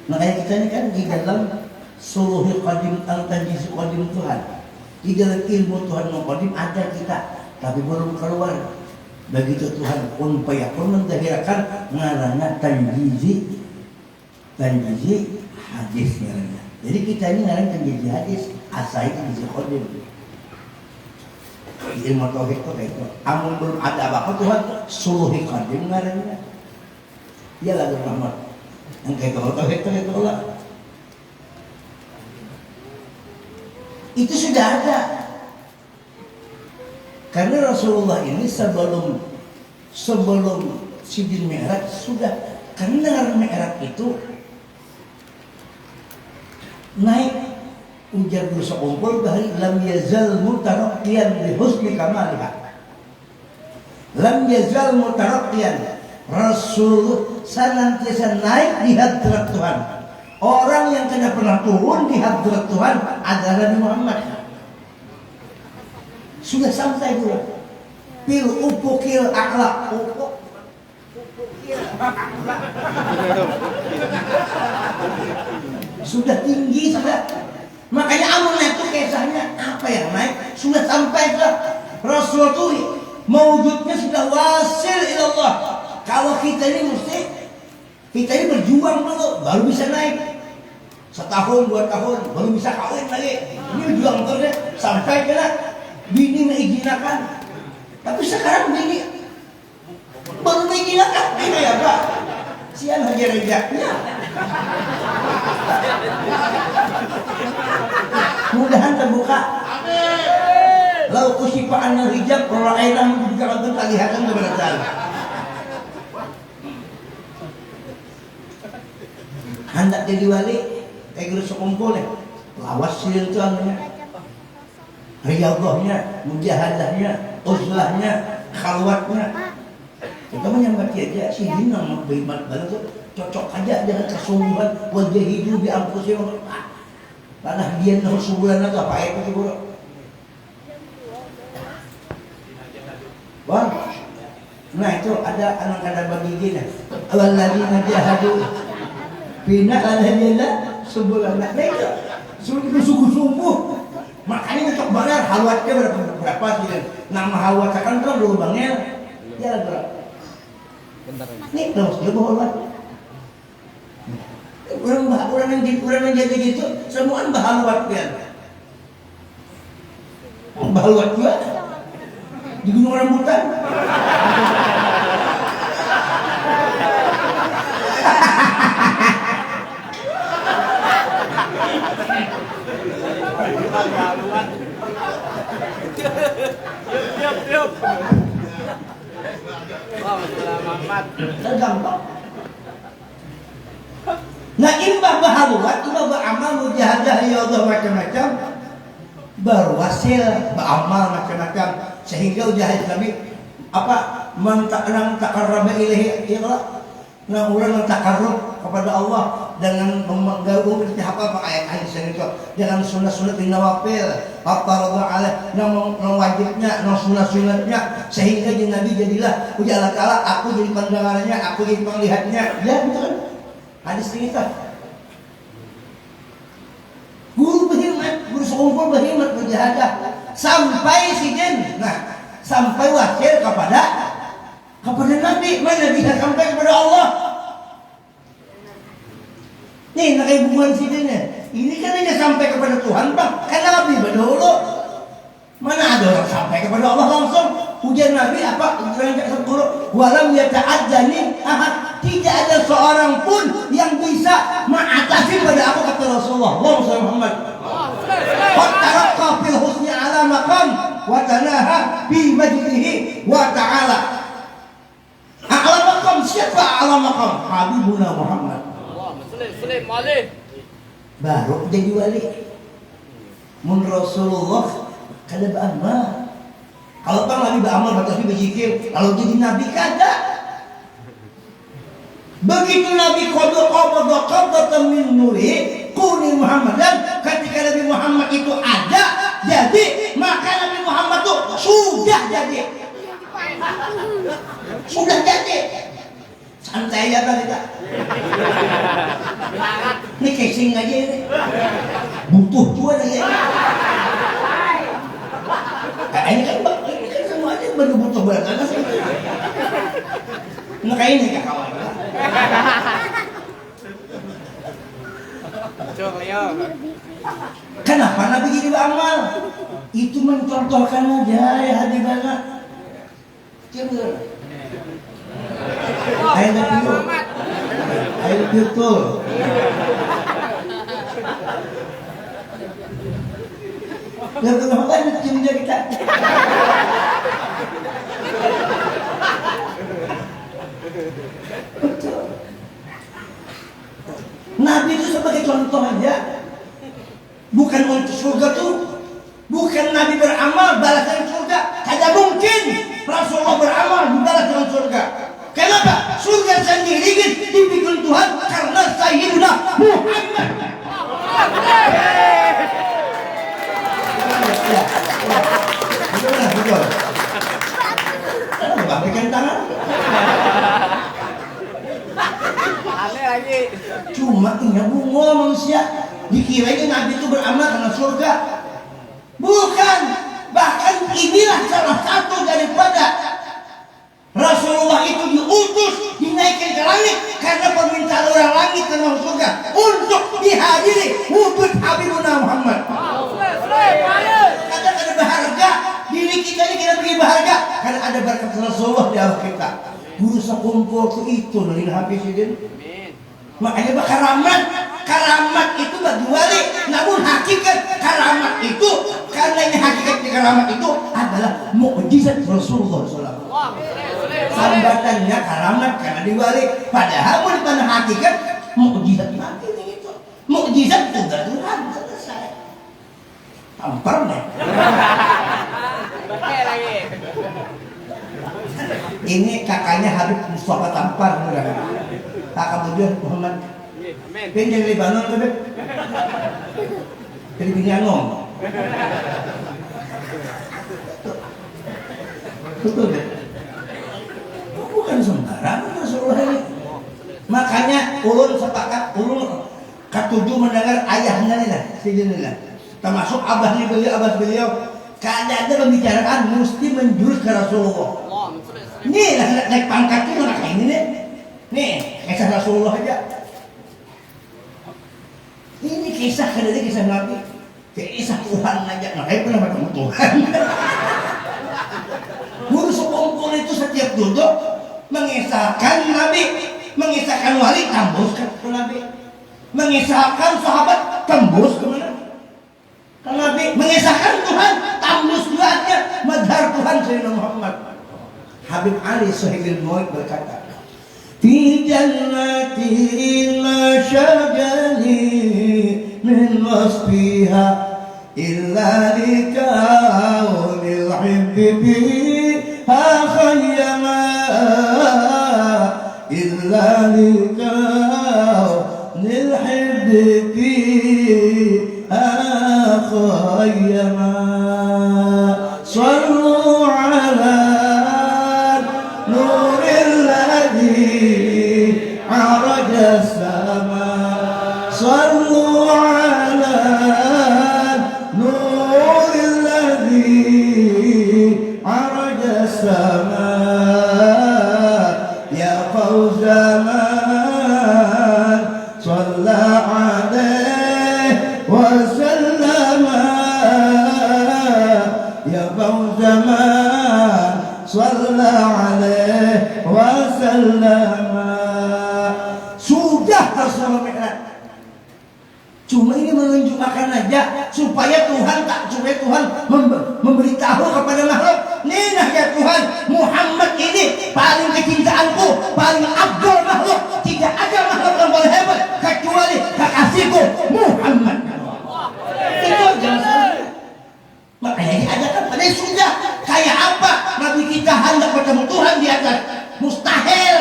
Nah kayak kita ini kan di dalam sulhul qadim al-tanjiz qadim Tuhan. Di dalam ilmu Tuhan qadim ada kita, tapi belum keluar. Begitu Tuhan kun fayakun mentahirakan ngaranna tanjizi hadis ngaranna. Jadi kita ini ngaran tanjizi hadis, asal tanjizi qadim. Ilmu tauhid itu kayak itu. Amun belum ada apa-apa Tuhan sulhi qadim ngaranna. Ya lagu rahmat. Yang kayak tauhid itu Allah. Itu sudah ada. Karena Rasulullah ini sebelum Sidin Mi'raj sudah, karena Mi'raj itu naik ujar berusaha kumpul bahari lam yazal mutarakkiyan li husni kamaliha. Lam yazal mutarakkiyan, Rasul senantiasa naik di hadrat Tuhan. Orang yang tidak pernah turun di hadrat Tuhan adalah Nabi Muhammad. Sudah sampai dulu. Pil upukil akhlak, upukil akhlak. sudah tinggi sudah. Makanya amalnya itu kisahnya apa yang naik sudah sampai ke Rasul itu mewujudnya sudah wasil ilallah. Kalau kita ini berjuang dulu baru bisa naik. Setahun 2 tahun baru bisa kawin lagi. Ini berjuang terus ya sampai kena bini mengizinakan. Tapi sekarang bini baru mengizinakan ini ya Pak. Sian aja rejaknya. Mudahan terbuka. Lau kusifaan yang hijab kalau airah juga untuk terlihatkan kepada saya. Hendak jadi wali, guru sekumpul nih, lawas silil tuannya, riyadhahnya, mujahadahnya, uzlahnya, khalwatnya. Kita menyambat aja si Dinam beriman banget tuh cocok aja dengan kesungguhan wajah hidup di ampusnya. Tanah dia nol sebulan atau apa itu bro? Bang, nah itu ada anak kada bagi gini. Alladzina jahadu bina alhamdulillah sebulan. Nah itu sungguh-sungguh. Makanya untuk bayar halwatnya berapa sih? Nama halwat kan dulu bangnya ya berapa? Nih terus dia bawa orang yang jadi gitu semua bahalwat ya. Bahalwat juga di gunung rambutan. Yuk. Gampang. Nah imbah bahaluat, imbah beramal mujahadah ya Allah macam-macam, berwasil beramal macam-macam sehingga ujahadah kami apa mentaknang takarraba ilahi ya Allah, nah orang takarrub kepada Allah dengan menggabung apa ayat-ayat itu dengan sunat-sunat nawafil apa Allah yang wajibnya yang sunat-sunatnya sehingga Nabi jadilah uji Allah Ta'ala aku jadi pandangannya aku jadi penglihatnya ya betul kan hadis ini kan guru berhikmat guru sekumpul berhikmat berjahadah sampai sidin nah sampai wakil kepada Nabi mana bisa sampai kepada Allah. Nih, nak hubungan sidinnya. Ini kan hanya sampai kepada Tuhan, Bang. Karena Nabi berdahulu. Mana ada orang sampai kepada Allah langsung? Ujian Nabi apa? Walam yata'adzani ahad. Tidak ada seorang pun yang bisa mengatasi pada aku kata Rasulullah. Allahumma Muhammad. Fataraqqa fil husni ala maqam wa tanaha bi majdihi wa ta'ala. Ala maqam siapa ala maqam? Habibuna Muhammad. Baru jadi wali. Mun Rasulullah kada beramal. Kalau bang Nabi beramal tapi berzikir, kalau jadi Nabi kada. Begitu Nabi qabata min nuri kuni Muhammadan, ketika Nabi Muhammad itu ada, jadi maka Nabi Muhammad itu sudah jadi. Sudah jadi. Santai aja kita. Ini casing aja ini. Butuh juga lagi. Ini kan semuanya butuh berat kan sih. Nah kayak ini kawan. Kenapa Nabi jadi beramal? Itu mencontohkan aja ya hati banget. Coba. Ayo betul. Yang kenapa kan cinta kita? Nabi itu sebagai contoh aja. Bukan untuk surga tuh. Bukan Nabi beramal balasan surga. Tidak mungkin Rasulullah beramal dibalas dengan surga. Kenapa? Surga sendiri dibikin Tuhan karena Sayyidina Muhammad. Betul. Balikan tangan. Aneh lagi. Cuma ini ngomong manusia. Dikirain Nabi itu beramal karena surga. Bukan. Bahkan inilah salah satu daripada Rasulullah itu diutus dinaikkan ke langit karena permintaan orang langit dan orang surga untuk dihadiri wujud Habibuna Muhammad. Kadang ada berharga diri kita ini, kita beri berharga karena ada berkat Rasulullah di awal kita. Guru sekumpul itu dari Hafizidin. Makanya karamat itu bagi wali, namun hakikat karamat itu karena ini hakikat karamat itu adalah mukjizat Rasulullah SAW. Hambatannya karamat karena diwali, padahal bukan hakikat mukjizat mati itu. Mukjizat sudah Tuhan selesai. Tampar deh. Ini kakaknya Habib Mustafa Tampar, kakak beliau Muhammad. Ini dari Lebanon kan? Dari Binyanong. Betul kan? Bukan sembarangan Rasulullah ini. Makanya ulun sepakat, ulun ketujuh mendengar ayahnya nih lah, sidinilah. Termasuk abahnya beliau, keadaan pembicaraan mesti menjurus ke Rasulullah. Nih naik pangkat itu kayak ini nih. Nih kisah Rasulullah aja. Ini kisah kan, ini kisah Nabi, kisah Tuhan aja. Nah, saya pernah bertemu Tuhan. Guru sekumpul itu setiap duduk mengisahkan Nabi, mengisahkan wali, tembus ke Nabi, mengisahkan sahabat, tembus ke mana? Ke Nabi, mengisahkan Tuhan, tembus juga madhar Tuhan Sayyidina Muhammad. Habib Ali Sahibul Maut berkata, Fi jannatin ma syajali min wasfiha illa likaunil hibbi ha khayyama illa likaunil hibbi ha khayyama sallu ala nuril ladzi araja sama sallu ala nuril ladzi araja sama ya fawza man shalla alaihi wa sallama ya fawza man shalla alaihi wa sallama. Sudah Rasulullah Mi'raj. Cuma ini menunjukkan aja supaya Tuhan memberitahu kepada makhluk, nih ya Tuhan, Muhammad ini paling kecintaanku, paling abdul makhluk, tidak ada makhluk yang paling hebat kecuali kekasihku Muhammad. Itu jelas. Makanya diajarkan pada sudah kayak apa Nabi kita hendak bertemu Tuhan di atas, mustahil.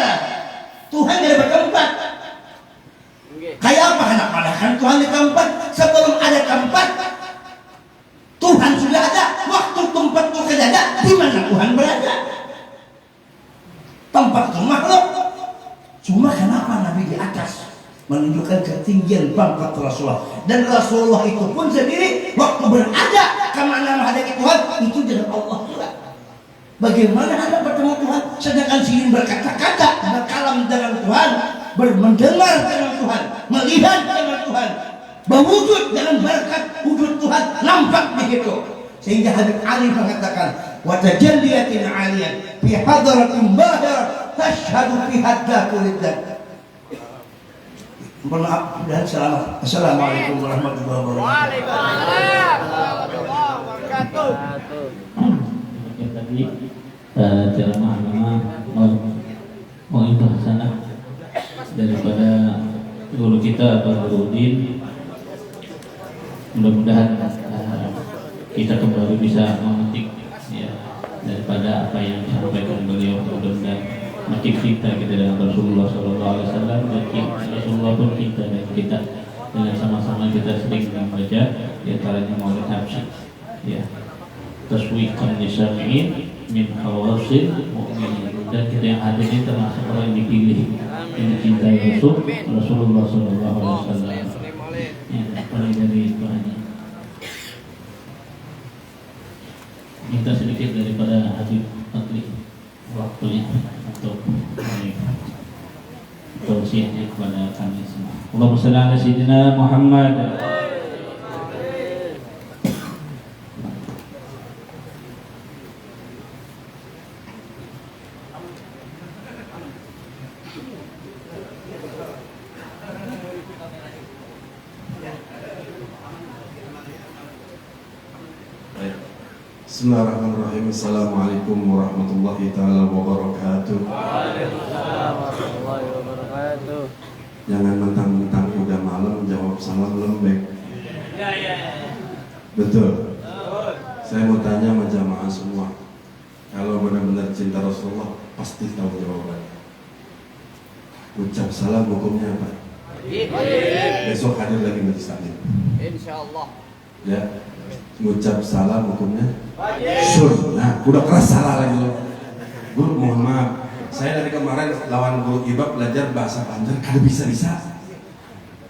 Tuhan tidak bertempat. Kayak apa hendak padahkan Tuhan di tempat, sebelum ada tempat Tuhan sudah ada. Waktu tempat itu tidak ada, di mana Tuhan berada? Tempat itu makhluk. Cuma kenapa Nabi di atas? Menunjukkan ketinggian pangkat Rasulullah. Dan Rasulullah itu pun sendiri waktu berada kemana menghadapi Tuhan itu dengan Allah juga. Bagaimana Anda bertemu Tuhan sedangkan sini berkata-kata, berkalam dengan Tuhan, mendengar dengan Tuhan, melihat dengan Tuhan, berwujud dengan berkat wujud Tuhan nampak begitu. Sehingga Habib Ali mengatakan, wa tajalliyatin 'aliyan fi hadratin bahira tashhadu fi haddatul lidzat. Mohon maaf dan selamat. Assalamualaikum warahmatullahi wabarakatuh. Waalaikumsalam warahmatullahi wabarakatuh. Tadi ceramah mau itu hasanah daripada guru kita Pak Nurudin. Mudah-mudahan kita kembali bisa memetik ya, daripada apa yang disampaikan beliau, mudah-mudahan makin kita dengan Rasulullah SAW, makin Rasulullah pun kita dan kita dengan sama-sama kita sering membaca di antaranya Maulid Habsyi ya, taswiqan lisami'in min hawasil mu'minin. Dan kita yang hadir ini termasuk orang yang dipilih, yang dicintai Rasulullah SAW. mulai dari Tuhannya. Minta sedikit daripada Habib Fatli waktunya untuk tausiahnya kepada kami semua. Allahumma shalli ala sayyidina Muhammad. Bismillahirrahmanirrahim. Assalamualaikum warahmatullahi taala wabarakatuh. Waalaikumsalam warahmatullahi wabarakatuh. Jangan mentang-mentang udah malam jawab salam lembek. Betul. Saya mau tanya sama jamaah semua. Kalau benar-benar cinta Rasulullah pasti tahu jawabannya. Ucap salam hukumnya apa? Besok hadir lagi majelis taklim. Insyaallah. Ya. Ngucap salam hukumnya sunnah. Udah keras salah lagi loh. Guru mohon maaf, saya dari kemarin lawan guru Ibab belajar bahasa Banjar kada bisa-bisa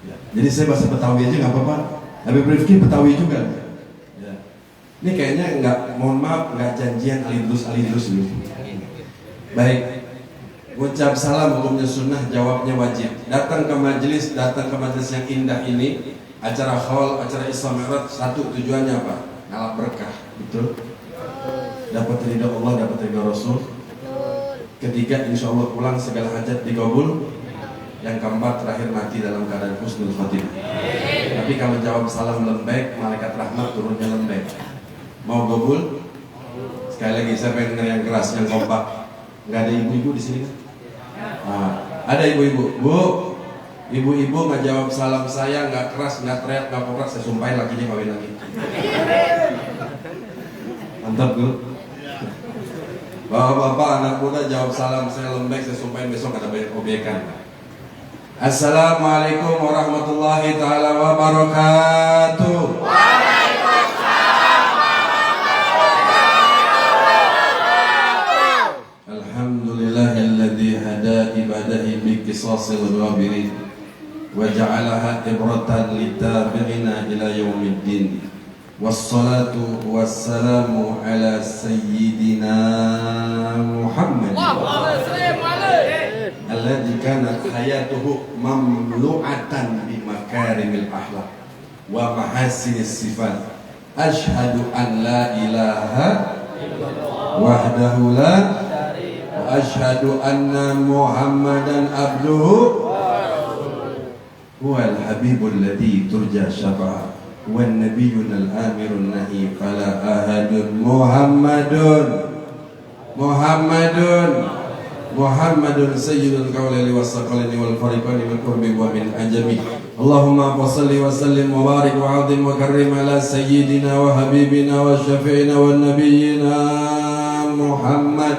ya. Jadi saya bahasa Betawi aja nggak apa-apa. Habib Rifki Betawi juga ya. Ini kayaknya nggak, mohon maaf, nggak janjian alidrus dulu. Baik, ngucap salam hukumnya sunnah, jawabnya wajib. Datang ke majelis yang indah ini, acara haul, acara Isra Mi'raj, satu tujuannya apa? Ngalap berkah, betul? Dapat ridha Allah, dapat ridha Rasul. Ketiga, insya Allah pulang segala hajat dikabul. Yang keempat, terakhir mati dalam keadaan husnul khotimah. Tapi kalau jawab salam lembek, malaikat rahmat turunnya lembek. Mau gabul? Sekali lagi, saya pengen denger yang keras, yang kompak. Nggak ada ibu-ibu di sini kan? Nah, ada ibu-ibu, Bu. Ibu-ibu nggak jawab salam saya, nggak keras, nggak teriak, nggak poprak, saya sumpahin lakinya kawin lagi. Mantap, Bu. Bapak-bapak, anak muda jawab salam saya lembek, saya sumpahin besok ada banyak obyekan. Assalamualaikum warahmatullahi taala wabarakatuh. Waalaikumsalam warahmatullahi wabarakatuh. Alhamdulillahilladzi hada ibadahi bi qisasil ghabirin wa ja'alaha ibratan litabi'ina ila yaumiddin. Wassalatu wassalamu ala sayyidina Muhammad alladzi kanat hayatuhu mamlu'atan bi makarimil akhlaq wa mahasinis sifat. Asyhadu an la ilaha wahdahu la wa asyhadu anna Muhammadan abduhu huwal habibul ladzi turja syafa'ah wan nabiyyun al-amirun nahi fala ahadun Muhammadun sayyidul qawli was-saqalani wal fariqani min qurbi wa min ajami. Allahumma salli wa sallim wa barik wa azim wa karrim ala sayyidina wa habibina wa syafi'ina wa nabiyyina Muhammad.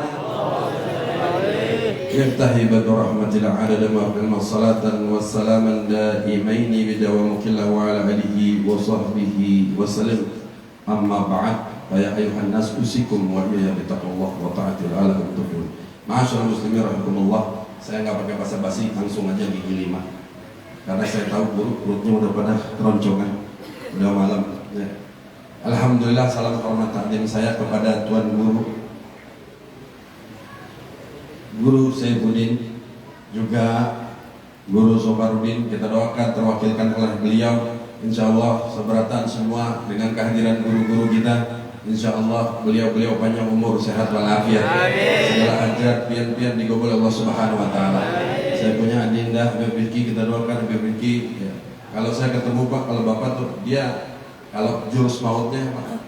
Yaftahi badu rahmatil adada ma'afilma salatan wa salaman daimaini bidawam killahu ala alihi wa sahbihi wa salim. Amma ba'd, ya ayuhan nas usikum wa iya bitaqullah wa ta'atil ala tufun. Ma'asyarul muslimin rahimakumullah. Saya nggak pakai basa-basi, langsung aja gigi 5. Karena saya tahu perutnya udah pada keroncongan, udah malam ya. Alhamdulillah, salam hormat takdim saya kepada Tuan Guru Saifuddin, juga Guru Sobarudin. Kita doakan terwakilkan oleh beliau, insya Allah seberatan semua dengan kehadiran guru-guru kita. Insya Allah beliau panjang umur, sehat walafiat, segala hajat pian-pian digabul Allah Subhanahu Wa Taala. Saya punya adinda Habib Rifki, kita doakan Habib Rifki ya. Kalau saya ketemu Pak, kalau Bapak tuh dia kalau jurus mautnya Pak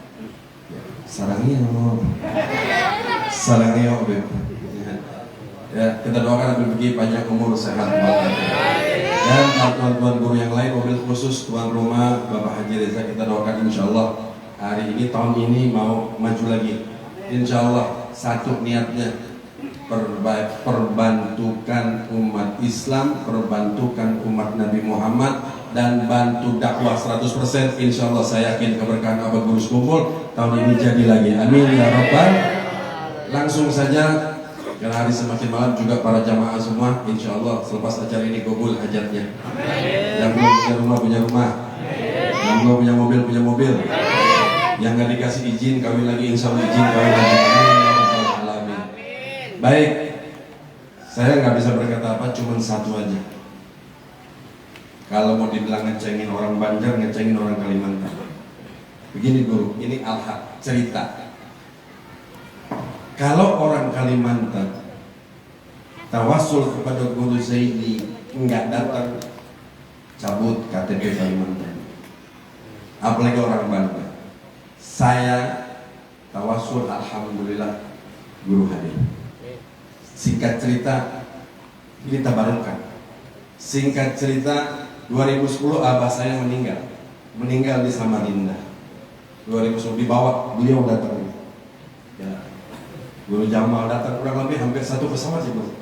ya, sarangnya Habib ya. Kita doakan Habib Rifki panjang umur, sehat walafiat. Dan tuan-tuan guru yang lain, mobil khusus tuan rumah Bapak Haji Reza, kita doakan insya Allah hari ini, tahun ini mau maju lagi. Insya Allah satu niatnya, perbantukan umat Islam, perbantukan umat Nabi Muhammad, dan bantu dakwah 100%. Insya Allah saya yakin keberkahan Abah Guru Sekumpul tahun ini jadi lagi. Amin ya Rabbal. Langsung saja, karena hari semakin malam juga para jamaah semua, insya Allah selepas acara ini kabul hajatnya. Yang belum punya rumah, Yang punya mobil. Yang nggak dikasih izin kawin lagi, insya Allah izin kawin lagi. Amin. Baik, saya nggak bisa berkata apa, cuma satu aja. Kalau mau dibilang ngecengin orang Banjar, ngecengin orang Kalimantan. Begini guru, ini al-haq, cerita. Kalau orang Kalimantan tawasul kepada guru Zaidi nggak datang, cabut KTP Kalimantan. Apalagi orang Banjar. Saya tawasul, alhamdulillah guru hadir. Singkat cerita, ini tabarukan. Singkat cerita, 2010 abah saya meninggal di Samarinda. 2010 dibawa, beliau datang. Ya. Guru Jamal datang, kurang lebih hampir satu pesawat sih bro.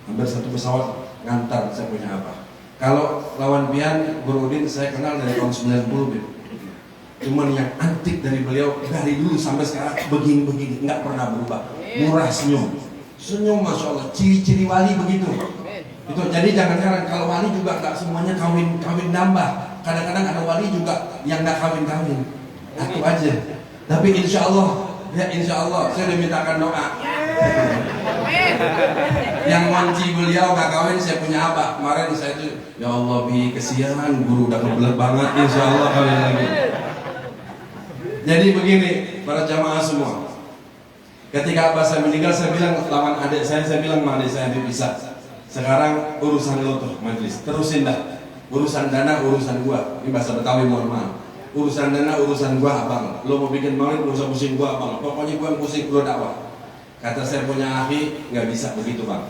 Hampir satu pesawat ngantar saya punya apa. Kalau lawan pian Guru Udin saya kenal dari tahun 90 bro. Cuman yang antik dari beliau dari dulu sampai sekarang begini-begini, nggak pernah berubah. Murah senyum, masya Allah, ciri-ciri wali begitu. Itu jadi jangan heran kalau wali juga nggak semuanya kawin nambah. Kadang-kadang ada wali juga yang nggak kawin. Itu aja. Tapi insya Allah saya dimintakan doa. Yang kunci beliau nggak kawin saya punya apa? Kemarin saya itu ya Allah bi kesianan guru udah kebelet banget, insya Allah kawin lagi. Jadi begini para jamaah semua. Ketika abah saya meninggal saya bilang lawan adik saya bilang sama adik saya bisa. Sekarang urusan lo tuh majelis, terusin dah. Urusan dana urusan gua. Ini bahasa Betawi mohon maaf. Urusan dana urusan gua abang. Lo mau bikin maulid gak usah pusing gua abang. Pokoknya gua yang pusing lo dakwah. Kata saya punya akhi nggak bisa begitu bang.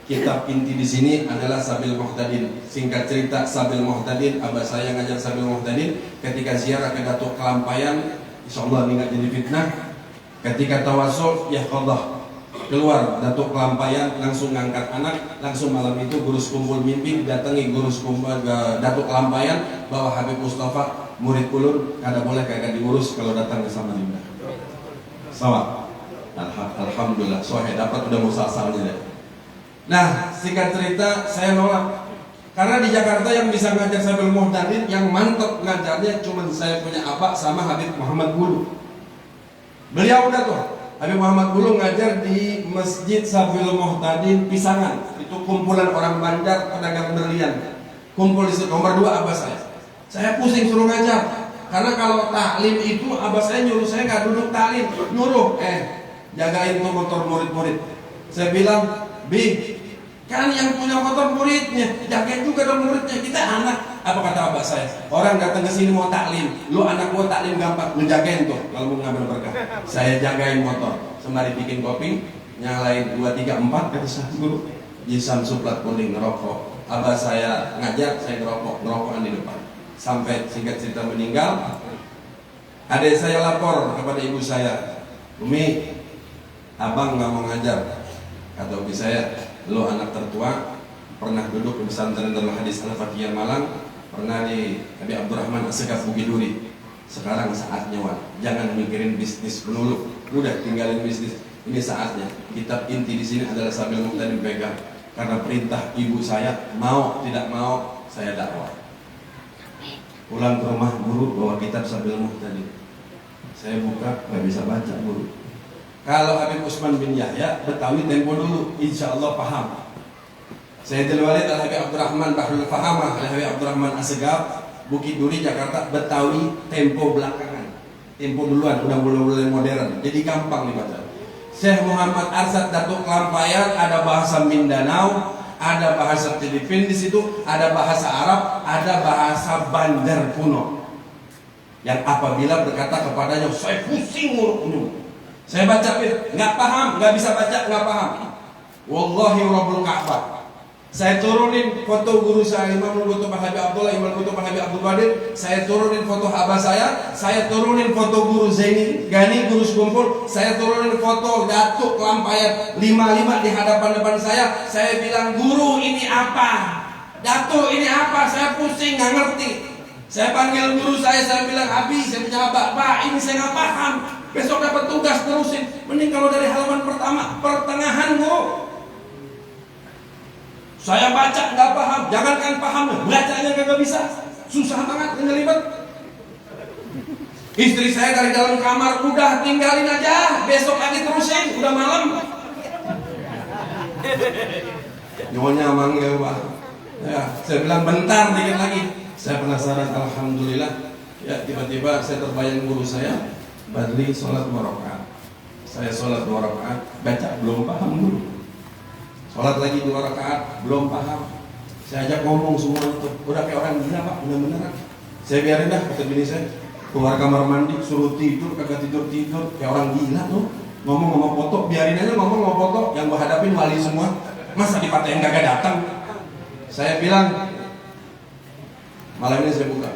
Kitab inti di sini adalah Sabil Muhtadin. Singkat cerita Sabil Muhtadin, abah saya ngajar Sabil Muhtadin. Ketika ziarah ke Datuk Kelampayan, insya Allah ini nggak jadi fitnah. Ketika tawasul, ya qadah. Keluar Datuk Kelampayan langsung ngangkat anak, langsung malam itu guru kumpul mimpi didatangi guru kumpul Datuk Kelampayan bahwa Habib Mustafa murid ulun kada boleh kagak diurus kalau datang ke Samarinda. Sawah. Alhamdulillah, soalnya dapat udah musalsalnya deh. Nah, singkat cerita saya nolak karena di Jakarta yang bisa ngajar Sabil Muhtadin, yang mantap ngajarnya cuma saya punya abah sama Habib Muhammad Bulu. Beliau udah tuh Habib Muhammad Bulu ngajar di Masjid Sabil Muhtadin Pisangan. Itu kumpulan orang Banjar pedagang berlian. Kumpul di situ nomor 2 abah saya. Saya pusing suruh ngajar karena kalau taklim itu abah saya nyuruh saya nggak duduk taklim, nyuruh jagain tuh motor murid-murid. Saya bilang, Bi, kan yang punya motor muridnya, jagain juga dong muridnya. Kita anak. Apa kata abah saya? Orang datang ke sini mau taklim, lu anak gua taklim gampang, ngejagain tuh kalau mau ngambil berkah. Saya jagain motor, sembari bikin kopi, nyalain 2, 3, 4 kata saya guru. Jisam suplat kuning ngerokok. Abah saya ngajar, saya ngerokokan di depan. Sampai singkat cerita meninggal. Adik saya lapor kepada ibu saya, Umi, abang nggak mau ngajar. Kata ubi saya, lo anak tertua, pernah duduk di pesantren Darul Hadis Al-Fatihah Malang, pernah di Habib Abdurrahman As-Segaf Bukit Duri. Sekarang saatnya Wan, jangan mikirin bisnis melulu, udah tinggalin bisnis. Ini saatnya. Kitab inti di sini adalah Sabil Muhtadin pegang, karena perintah ibu saya, mau tidak mau saya dakwah. Pulang ke rumah guru bawa kitab Sabil Muhtadin. Saya buka, nggak bisa baca guru. Kalau Habib Usman bin Yahya Betawi tempo dulu, insya Allah paham. Sayyidul Walid Al-Habib Abdurrahman Bahrul Fahamah Al-Habib Abdurrahman As-Segaf Bukit Duri Jakarta Betawi tempo belakangan. Tempo duluan, udah mulai modern. Jadi gampang dibaca. Syekh Muhammad Arsad Datuk Kelampayan ada bahasa Mindanao, ada bahasa Filipin di situ, ada bahasa Arab, ada bahasa Banjar kuno. Yang apabila berkata kepadanya, saya pusing nguruk-nguruk. Saya baca nggak paham, nggak bisa baca, nggak paham. Wallahi Rabbul Ka'bah. Saya turunin foto guru saya Imam Kutub Habib Abdullah, Imam Kutub Habib Abdul Qadir. Saya turunin foto abah saya turunin foto guru Zaini Gani, guru sekumpul. Saya turunin foto Datuk Kelampayan 55 di hadapan depan saya. Saya bilang, guru ini apa? Datuk ini apa? Saya pusing, nggak ngerti. Saya panggil guru saya bilang, Abi, saya punya abah, Pak, ini saya nggak paham. Besok dapat tugas terusin. Mending kalau dari halaman pertama, pertengahan guru. Saya baca nggak paham, jangankan paham, bacanya nggak bisa, susah banget ngelibet. Istri saya dari dalam kamar, udah tinggalin aja, besok lagi terusin, udah malam. Nyonya manggil Pak. Ya, saya bilang bentar dikit lagi. Saya penasaran, alhamdulillah. Ya, tiba-tiba saya terbayang guru saya, Badli sholat 2 rakaat. Saya sholat 2 rakaat, baca belum paham dulu. Sholat lagi 2 rakaat, belum paham. Saya ajak ngomong semua itu, udah kayak orang gila Pak, bener-beneran. Saya biarin dah, kata bini saya. Keluar kamar mandi, suruh tidur, kagak tidur-tidur, kayak orang gila tuh. Ngomong sama foto, biarin aja ngomong sama foto, yang gue hadapin wali semua. Masa dipatahin kagak datang? Saya bilang, malam ini saya buka.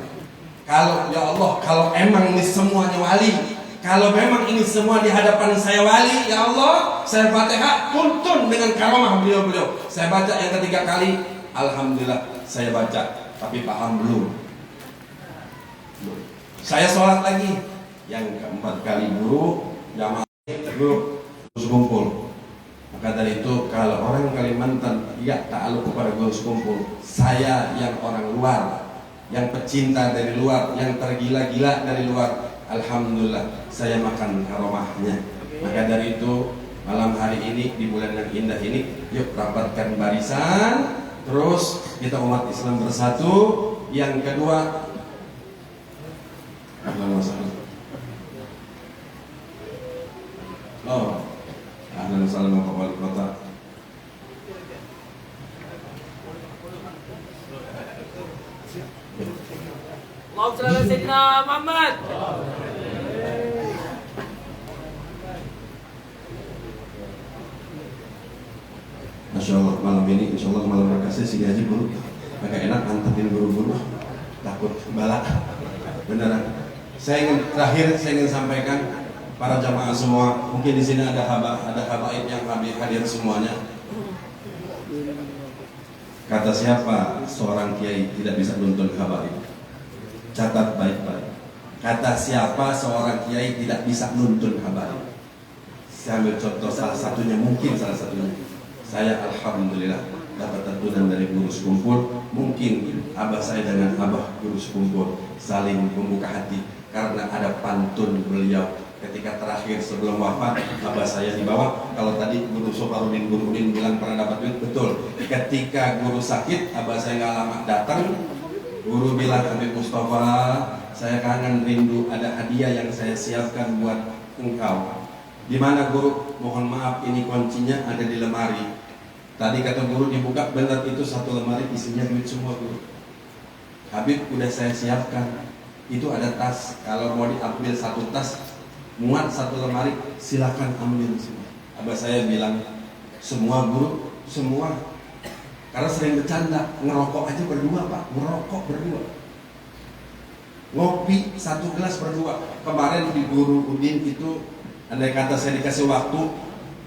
Kalau ya Allah, kalau emang ini semuanya wali, kalau memang ini semua di hadapan saya wali, ya Allah, saya Fatihah tuntun dengan karomah beliau-beliau. Saya baca yang ketiga kali, alhamdulillah saya baca, tapi paham belum? Saya sholat lagi, yang keempat kali guru, jamaah guru terus kumpul. Maka dari itu kalau orang Kalimantan ya ta'aluk kepada guru kumpul, saya yang orang luar, yang pecinta dari luar, yang tergila-gila dari luar, alhamdulillah saya makan karomahnya. Maka dari itu malam hari ini di bulan yang indah ini, yuk rapatkan barisan, terus kita umat Islam bersatu. Yang kedua, ahlan wasahlan. Oh, ahlan wasahlan Bapak Wali Kota. Allahumma shalli ala sayyidina Muhammad. Masya Allah, malam ini insya Allah malam berkasih si gaji guru agak enak antepin guru-guru, takut balak beneran. Saya ingin sampaikan para jamaah semua, mungkin di sini ada habaib yang hadir semuanya. Kata siapa seorang kiai tidak bisa nuntun habaib? Catat baik-baik. Kata siapa seorang kiai tidak bisa nuntun habaib? Saya ambil contoh salah satunya, mungkin salah satunya. Saya alhamdulillah dapat tuntunan dari guru sekumpul. Mungkin abah saya dengan abah guru sekumpul saling membuka hati karena ada pantun beliau ketika terakhir sebelum wafat. Abah saya di bawah. Kalau tadi guru Soparudin, guru Udin bilang pernah dapat duit, betul. Ketika guru sakit, abah saya nggak lama datang. Guru bilang, Habib Mustafa, saya kangen rindu, ada hadiah yang saya siapkan buat engkau. Di mana guru? Mohon maaf, ini kuncinya ada di lemari. Tadi kata guru dibuka, benar itu satu lemari isinya duit semua guru. Habib udah saya siapkan. Itu ada tas. Kalau mau diambil satu tas, muat satu lemari, silakan ambil semua. Abah saya bilang, semua guru, semua. Karena sering bercanda, ngerokok aja berdua Pak, ngerokok berdua. Ngopi satu gelas berdua. Kemarin di guru Udin itu, andai kata saya dikasih waktu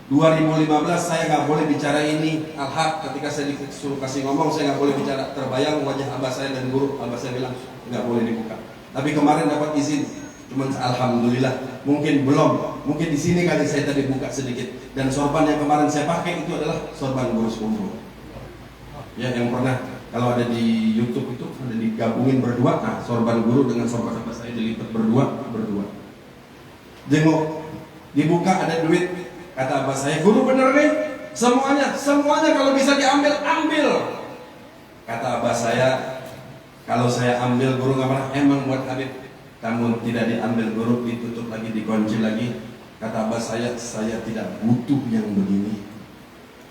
2015 saya nggak boleh bicara ini al-haq. Ketika saya disuruh kasih ngomong, saya nggak boleh bicara. Terbayang wajah abah saya dan guru. Abah saya bilang nggak boleh dibuka. Tapi kemarin dapat izin. Cuman alhamdulillah, mungkin belum. Mungkin di sini kali saya tadi buka sedikit. Dan sorban yang kemarin saya pakai itu adalah sorban guru sekumpul. Ya, yang pernah kalau ada di YouTube itu ada digabungin berdua. Nah, sorban guru dengan sorban abah saya dilipat berdua. Jenguk, dibuka ada duit. Kata abah saya, guru bener nih, semuanya kalau bisa diambil, ambil. Kata abah saya, kalau saya ambil guru nggak pernah, emang buat Habib. Namun tidak diambil guru, ditutup lagi, dikunci lagi. Kata abah saya tidak butuh yang begini.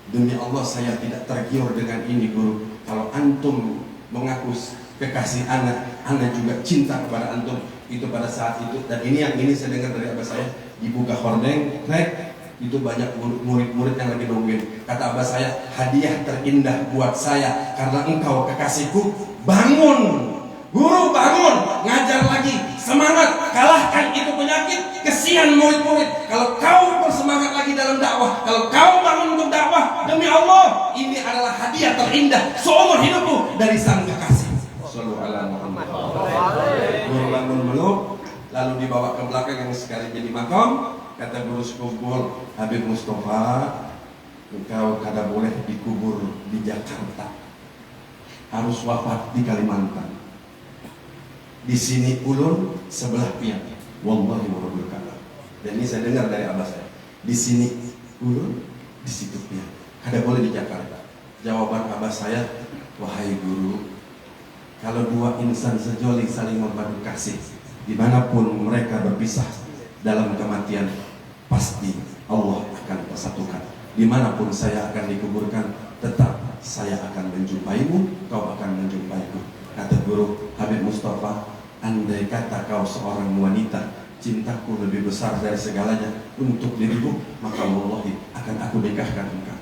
Demi Allah saya tidak tergiur dengan ini guru. Kalau antum mengaku kekasih anak juga cinta kepada antum. Itu pada saat itu, dan ini yang ini saya dengar dari abah saya, dibuka hordeng, itu banyak murid-murid yang lagi nungguin. Kata abah saya, hadiah terindah buat saya karena engkau kekasihku. Bangun, guru bangun, ngajar lagi, semangat, kalahkan itu penyakit. Kesian murid-murid. Kalau kau bersemangat lagi dalam dakwah, kalau kau bangun untuk dakwah, demi Allah, ini adalah hadiah terindah seumur hidupmu dari sang kekasih. Sallallahu alaihi wasallam. Guru bangun meluk, lalu dibawa ke belakang yang sekali jadi makam. Kata guru sekumpul, Habib Mustafa, engkau kada boleh dikubur di Jakarta, harus wafat di Kalimantan. Di sini ulun, sebelah pian. Wallahi warabbil Ka'bah. Dan ini saya dengar dari abah saya. Di sini ulun, di situ dia. Kada boleh di Jakarta. Jawaban abah saya, wahai guru, kalau dua insan sejoli saling memadu kasih, dimanapun mereka berpisah dalam kematian, pasti Allah akan persatukan. Dimanapun saya akan dikuburkan, tetap saya akan menjumpaimu, kau akan menjumpaiku. Kata guru Habib Mustafa, andai kata kau seorang wanita, cintaku lebih besar dari segalanya untuk dirimu, maka wallahi akan aku nikahkan engkau.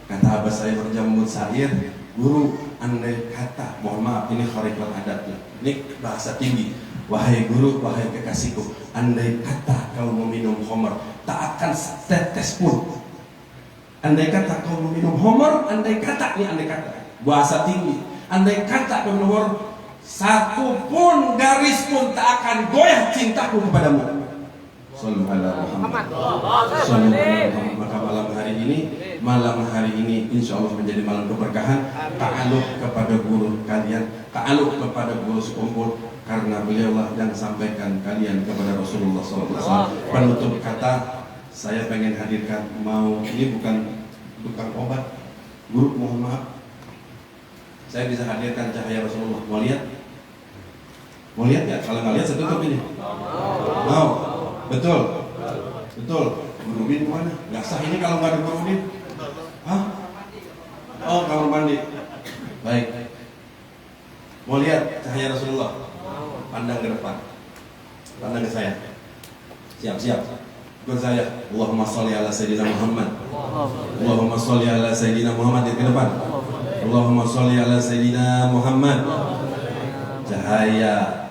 Kata abah saya berjambut syair, guru, andai kata, mohon maaf ini khariqat adatnya, ini bahasa tinggi. Wahai guru, wahai kekasihku, andai kata kau meminum khamar, tak akan setetes pun. Andai kata kau meminum khamar, andai kata, ini andai kata, bahasa tinggi. Andai kata kau minum khamar, satu pun garis pun tak akan goyah cintaku kepadamu. Sallallahu alaihi Muhammad. Sallallahu alaihi Muhammad. Maka malam hari ini insya Allah menjadi malam keberkahan. Ta'aluk kepada guru kalian, ta'aluk kepada guru sekumpul, karena beliaulah yang sampaikan kalian kepada Rasulullah SAW. Penutup kata, saya pengen hadirkan, ini bukan tukang obat, guru mohon maaf, saya bisa hadirkan cahaya Rasulullah. Mau lihat? Mau lihat ya? Kalau nggak lihat saya tutup ini. Mau? Betul? Betul. Guru bin mana? Nggak sah ini kalau nggak ada guru bin. Hah? Oh, kamar mandi. Baik. Mau lihat cahaya Rasulullah? Pandang ke depan. Pandang ke saya. Siap. Ikut saya. Allahumma sholli ala Sayyidina Muhammad. Allahumma sholli ala Sayyidina Muhammad. Ke depan. Allahumma sholli ala Sayyidina Muhammad. Cahaya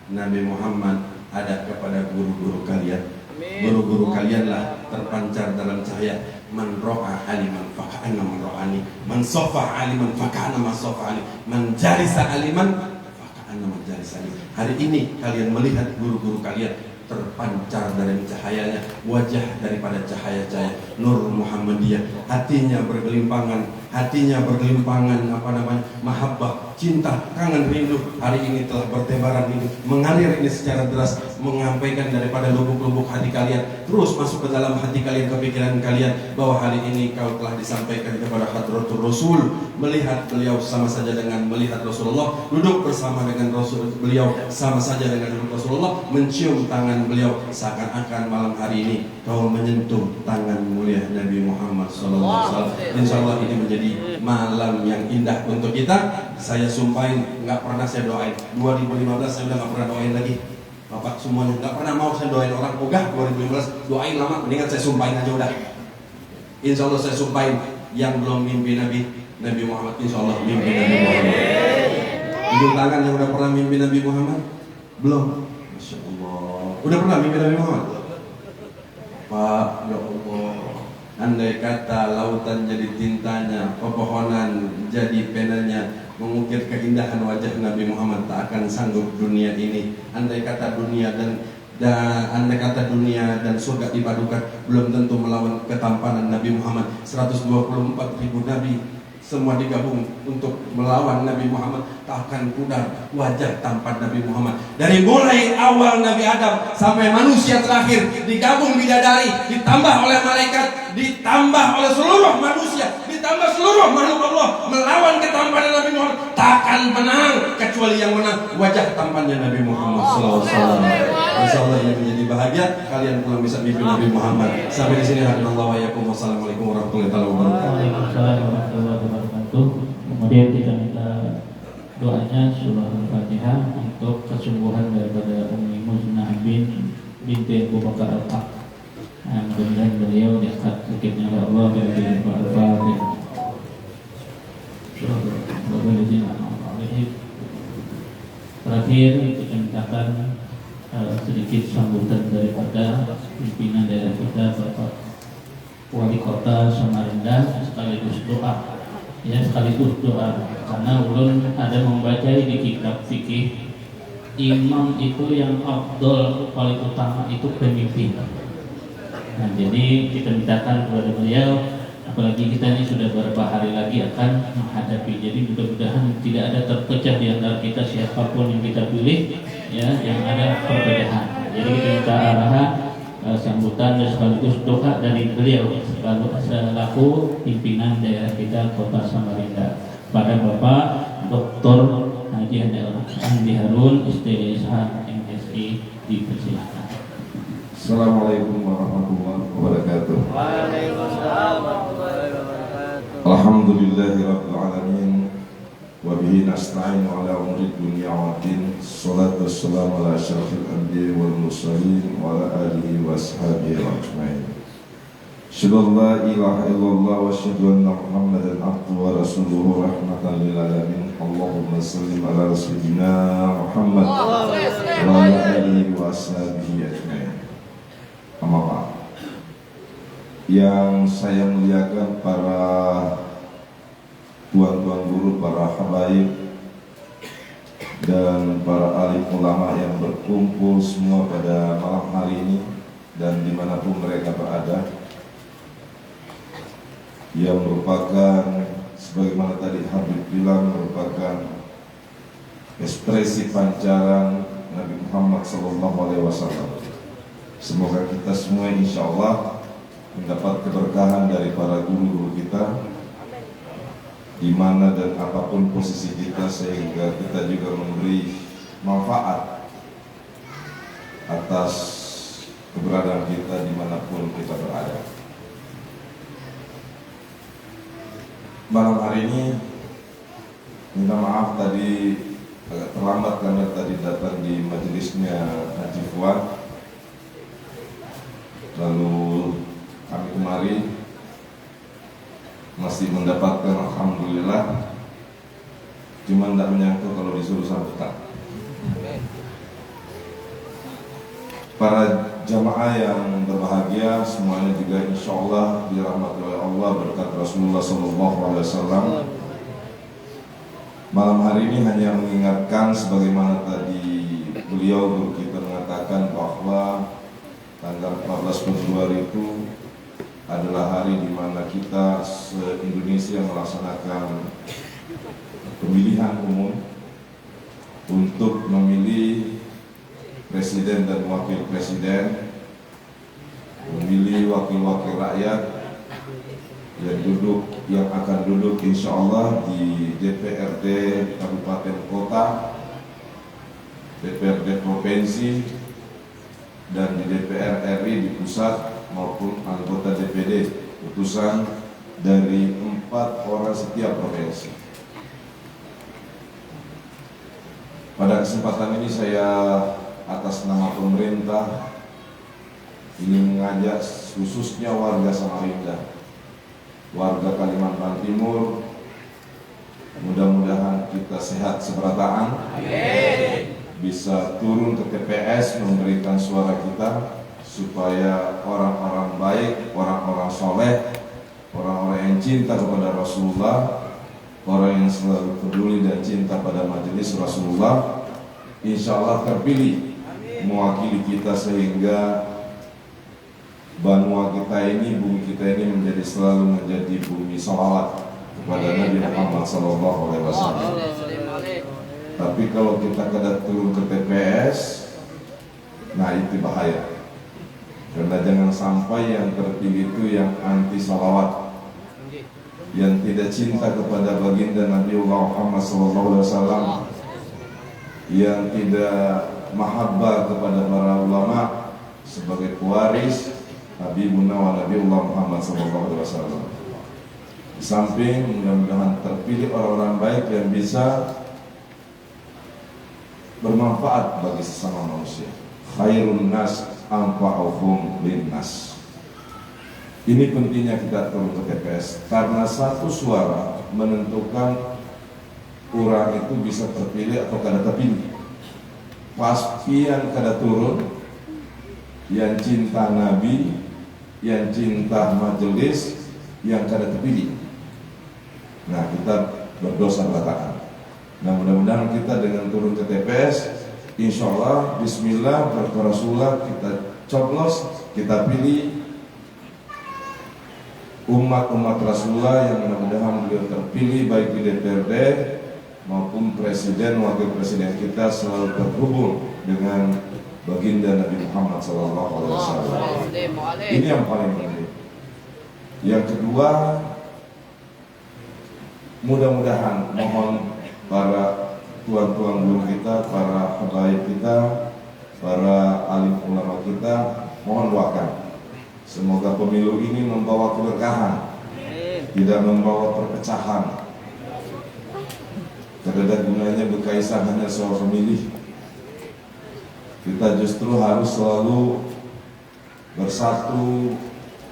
Nabi Muhammad ada kepada guru-guru kalian. Guru-guru kalianlah terpancar dalam cahaya. Man ro'a aliman faka'anna man ro'ani, man sofa aliman faka'anna man sofa ali, man jarisa aliman faka'anna man jarisa ali. Hari ini kalian melihat guru-guru kalian terpancar dari cahayanya, wajah daripada cahaya-cahaya Nur Muhammadiyah, hatinya bergelimpangan mahabbah, cinta, kangen, rindu. Hari ini telah bertebaran ini, mengalir ini secara deras, menyampaikan daripada lubuk-lubuk hati kalian, terus masuk ke dalam hati kalian, kepikiran kalian, bahwa hari ini kau telah disampaikan kepada Hadratul Rasul. Melihat beliau sama saja dengan melihat Rasulullah, duduk bersama dengan Rasul beliau sama saja dengan duduk Rasulullah, mencium tangan beliau, seakan-akan malam hari ini kau menyentuh tangan mulia Nabi Muhammad SAW. Insyaallah ini menjadi malam yang indah untuk kita. Saya sumpahin, nggak pernah saya doain 2015, saya udah nggak pernah doain lagi. Bapak semuanya nggak pernah mau saya doain orang. Ogah 2015 doain lama, mendingan saya sumpahin aja udah. Insya Allah saya sumpahin yang belum mimpi Nabi Muhammad, insya Allah mimpi Nabi Muhammad. Tunjuk tangan yang udah pernah mimpi Nabi Muhammad? Belum? Masya Allah. Udah pernah mimpi Nabi Muhammad? Pak, ya Allah, andai kata lautan jadi tintanya, pepohonan jadi penanya, mengukir keindahan wajah Nabi Muhammad, tak akan sanggup dunia ini. Andai kata dunia dan surga dipadukan, belum tentu melawan ketampanan Nabi Muhammad. 124.000 Nabi semua digabung untuk melawan Nabi Muhammad, tak akan pudar wajah tampan Nabi Muhammad. Dari mulai awal Nabi Adam sampai manusia terakhir, digabung bidadari, ditambah oleh malaikat, ditambah oleh seluruh manusia, ditambah seluruh makhluk Allah, melawan ketampanan Nabi Muhammad, takkan menang kecuali yang menang wajah tampannya Nabi Muhammad sallallahu alaihi wasallam. Insyaallah ini menjadi bahagia kalian pulang bisa mimpi Nabi Muhammad. Sampai di sini hadirallahu wa yakum. Wassalamualaikum warahmatullahi wabarakatuh. Waalaikumsalam warahmatullahi wabarakatuh. Kemudian kita minta doanya surah Al-Fatihah untuk kesembuhan daripada Ummi Muznah binti Abu Bakar Al-Haq. Mudah-mudahan beliau diangkat sakitnya oleh Allah dari Al-Fatihah. Terakhir kita mintakan sedikit sambutan daripada pimpinan daerah kita, Bapak Wali Kota Samarinda, sekaligus doa. Ya, sekaligus doa, karena ulun ada membaca di kitab fikih, imam itu yang afdol, paling utama itu pemimpin. Nah, jadi kita mintakan kepada beliau, apalagi kita ini sudah beberapa hari lagi akan menghadapi, jadi mudah-mudahan tidak ada terpecah di antara kita siapapun yang kita pilih, ya, yang ada perbedaan. Jadi kita minta arahan, sambutan dan sekaligus doa dari beliau selaku pimpinan daerah kita Kota Samarinda pada Bapak Dr. Haji Andi Harun STSH MSI, dipersilakan. Assalamualaikum warahmatullahi wabarakatuh. Waalaikumsalam warahmatullahi wabarakatuh. Alhamdulillahirabbil alamin wa bihi nasta'in ala umuri dunya waddin. Shalatu wassalamu ala asyrafil anbiya'i wal mursalin wa ala alihi wa ashabihi ajmain. Asyhadu an la ilaha illallah wa asyhadu anna Muhammadan abduhu wa rasuluhu rahmatan lil alamin. Allahumma shalli ala sayyidina Muhammad wa ala alihi wa ashabihi ajmain. Amma yang saya muliakan para tuan-tuan guru, para habaib dan para alim ulama yang berkumpul semua pada malam hari ini dan dimanapun mereka berada, yang merupakan sebagaimana tadi Habib bilang merupakan ekspresi pancaran Nabi Muhammad SAW. Semoga kita semua insya Allah mendapat keberkahan dari para guru-guru kita di mana dan apapun posisi kita, sehingga kita juga memberi manfaat atas keberadaan kita dimanapun kita berada. Malam hari ini minta maaf tadi agak terlambat karena tadi datang di majelisnya Haji Fuad. Lalu kami kemari masih mendapatkan alhamdulillah, cuma tidak menyangka kalau disuruh sambutan. Para jamaah yang berbahagia semuanya juga insya Allah dirahmati oleh Allah berkat Rasulullah SAW. Malam hari ini hanya mengingatkan sebagaimana tadi beliau guru kita mengatakan bahwa tanggal 14 Februari itu adalah hari di mana kita se-Indonesia melaksanakan pemilihan umum untuk memilih presiden dan wakil presiden, memilih wakil-wakil rakyat yang akan duduk insya Allah di DPRD Kabupaten Kota, DPRD Provinsi, dan di DPR RI di pusat maupun anggota DPD utusan dari 4 orang setiap provinsi. Pada kesempatan ini saya atas nama pemerintah ingin mengajak khususnya warga Samarinda, warga Kalimantan Timur, mudah-mudahan kita sehat seberataan. Amin. Bisa turun ke TPS memberikan suara kita supaya orang-orang baik, orang-orang soleh, orang-orang yang cinta kepada Rasulullah, orang yang selalu peduli dan cinta pada majelis Rasulullah, insya Allah terpilih mewakili kita sehingga Banua kita ini, bumi kita ini selalu menjadi bumi salawat kepada Nabi Muhammad SAW. Tapi kalau kita kadang turun ke TPS, nah itu bahaya. Karena jangan sampai yang terpilih itu yang anti salawat, yang tidak cinta kepada baginda Nabi Muhammad SAW, yang tidak mahabbah kepada para ulama sebagai pewaris Habibuna wa Nabiullah Muhammad SAW. Di samping mudah-mudahan terpilih orang-orang baik yang bisa bermanfaat bagi sesama manusia. Khairun nas anfa'uhum linnas. Ini pentingnya kita turun ke TPS karena satu suara menentukan orang itu bisa terpilih atau kada terpilih. Pasti yang kada turun, yang cinta Nabi, yang cinta majelis, yang kada terpilih. Nah, kita berdosa belakangan. Nah, mudah-mudahan kita dengan turun ke TPS, insya Allah, Bismillah, berkat Rasulullah, kita coblos, kita pilih umat-umat Rasulullah yang mudah-mudahan beliau terpilih baik di DPRD maupun presiden, wakil presiden kita selalu terhubung dengan baginda Nabi Muhammad SAW. Ini yang paling penting. Yang kedua, mudah-mudahan mohon para tuan-tuan guru kita, para habaib kita, para alim ulama kita, mohon doakan. Semoga pemilu ini membawa keberkahan, tidak membawa perpecahan. Tidak ada gunanya berkaisar hanya soal pemilih. Kita justru harus selalu bersatu,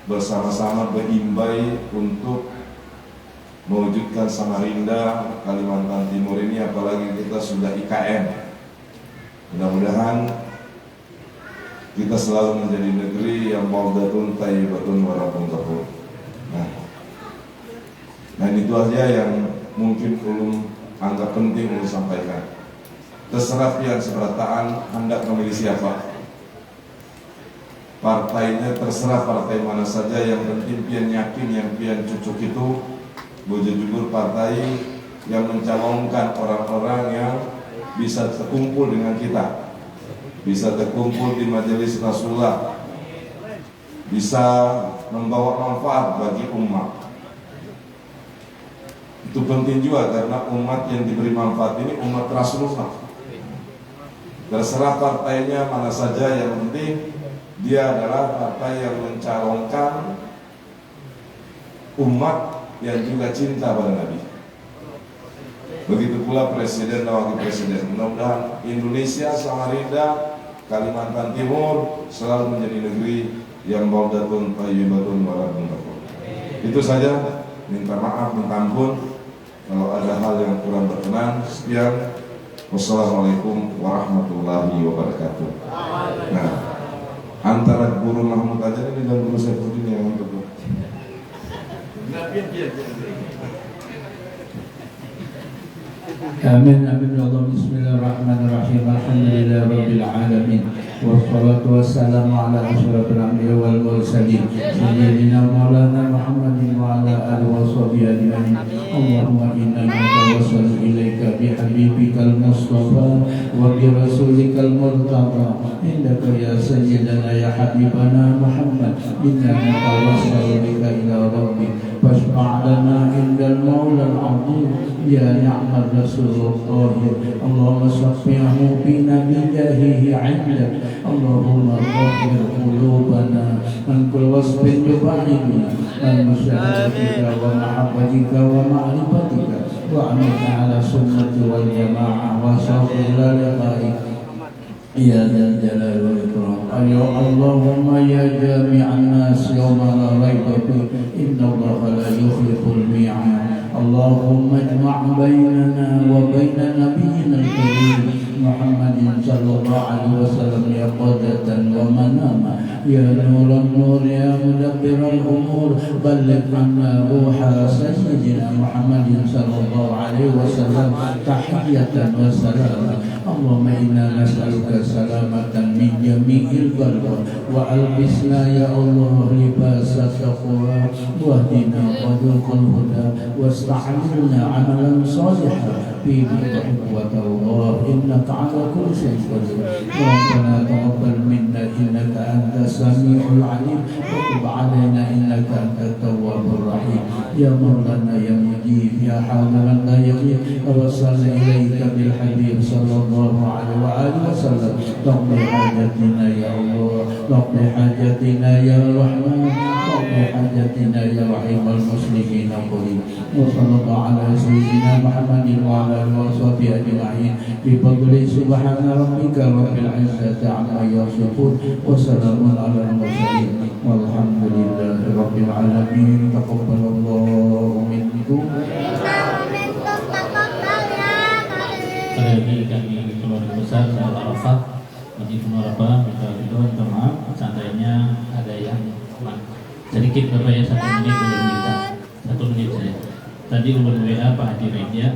bersama-sama berimbai untuk mewujudkan Samarinda, Kalimantan Timur ini, apalagi kita sudah IKN. Mudah-mudahan kita selalu menjadi negeri yang baldatun thayyibatun wa rabbun ghafur. Nah, itu aja yang mungkin ulum anggap penting untuk sampaikan. Terserah pian seberataan hendak memilih siapa. Partainya terserah partai mana saja, yang penting pian yakin yang pian cucuk itu bujur-jujur partai yang mencalonkan orang-orang yang bisa terkumpul dengan kita, bisa terkumpul di majelis Rasulullah, bisa membawa manfaat bagi umat. Itu penting juga karena umat yang diberi manfaat ini umat Rasulullah. Terserah partainya mana saja, yang penting dia adalah partai yang mencalonkan umat yang juga cinta pada Nabi. Begitu pula presiden dan wakil presiden. Mudah-mudahan Indonesia, Samarinda, Kalimantan Timur selalu menjadi negeri yang baldatun thayyibatun wa rabbun ghafur. Itu saja. Minta maaf, minta ampun kalau ada hal yang kurang berkenan. Sekian. Wassalamualaikum warahmatullahi wabarakatuh. Nah, antara guru Mahmud aja ini dan guru Saifuddin yang untuk Amin amin ya Allah. Bismillahirrahmanirrahim. Alhamdulillah rabbil alamin. Wassalatu wassalamu ala asyrafil anbiya wal mursalin sayyidina maulana Muhammadin wa ala alihi washabihi ajmain. Allahumma inna natawassalu ilaika bi habibikal mustafa wa bi rasulikal murtada. Indaka ya sayyidana ya habibana Muhammad. Inna natawassalu bika ila rabbik fashfa' lana indal maulal azim ya ni'mal rasulullah. Allahumma shaffi'hu bina bijahihi 'indak. Allahumma tahhir qulubana min kulli wasfin yubayyiduna an musyahadatika wa mahabbatika wa ma'rifatika wa amina ala sunnati wal jamaah wa sawfi ila liqa'ik ya dzal jalali wal ikram. Ya Allahumma ya jami'an nas yawma la rayba fi inna Allaha la yukhliful mi'ad. Allahumma ijma' bainana wa baina nabiyyina al-karim Muhammadin sallallahu alaihi wasallam ya qadatan wa manama ya nuran nur ya mudabbiral umur balligh anna ruha sayyidina Muhammadin sallallahu alaihi wasallam tahiyatan wa salama. Allahumma inna nas'aluka salamatan min jami'il balwa wa albisna ya Allah libasa taqwa wahdina wadhul huda wasta'inna amalan salihan fi bi'wata Allah innaka ala kulli shay'in qadir. Rabbana taqabbal minna innaka antas samiul alim wa tub alaina innaka antat tawwabur rahim. Ya maulana ya mujib ya hadiran la yaghib tawassalna ilaika bil habib sallallahu alaihi wa alihi wasallam. Taqdi hajatina ya Allah, taqdi hajatina ya Rahman, taqdi hajatina ya Rahimul muslimin qul wa sallallahu ala sayyidina Muhammadin wa ala alihi wa sahbihi ajma'in bi fadli subhana rabbika rabbil izzati amma yasifun wa salamun ala al-mursalin walhamdulillahi rabbil alamin. Taqabbalallahu minkum. Kali ini kami keluarga besar Sahabat Arafat Masjid Munarabah minta maaf seandainya ada yang kurang sedikit Bapak ya, 1 menit belum kita 1 menit saja. Tadi ulun WA Pak Hadi Media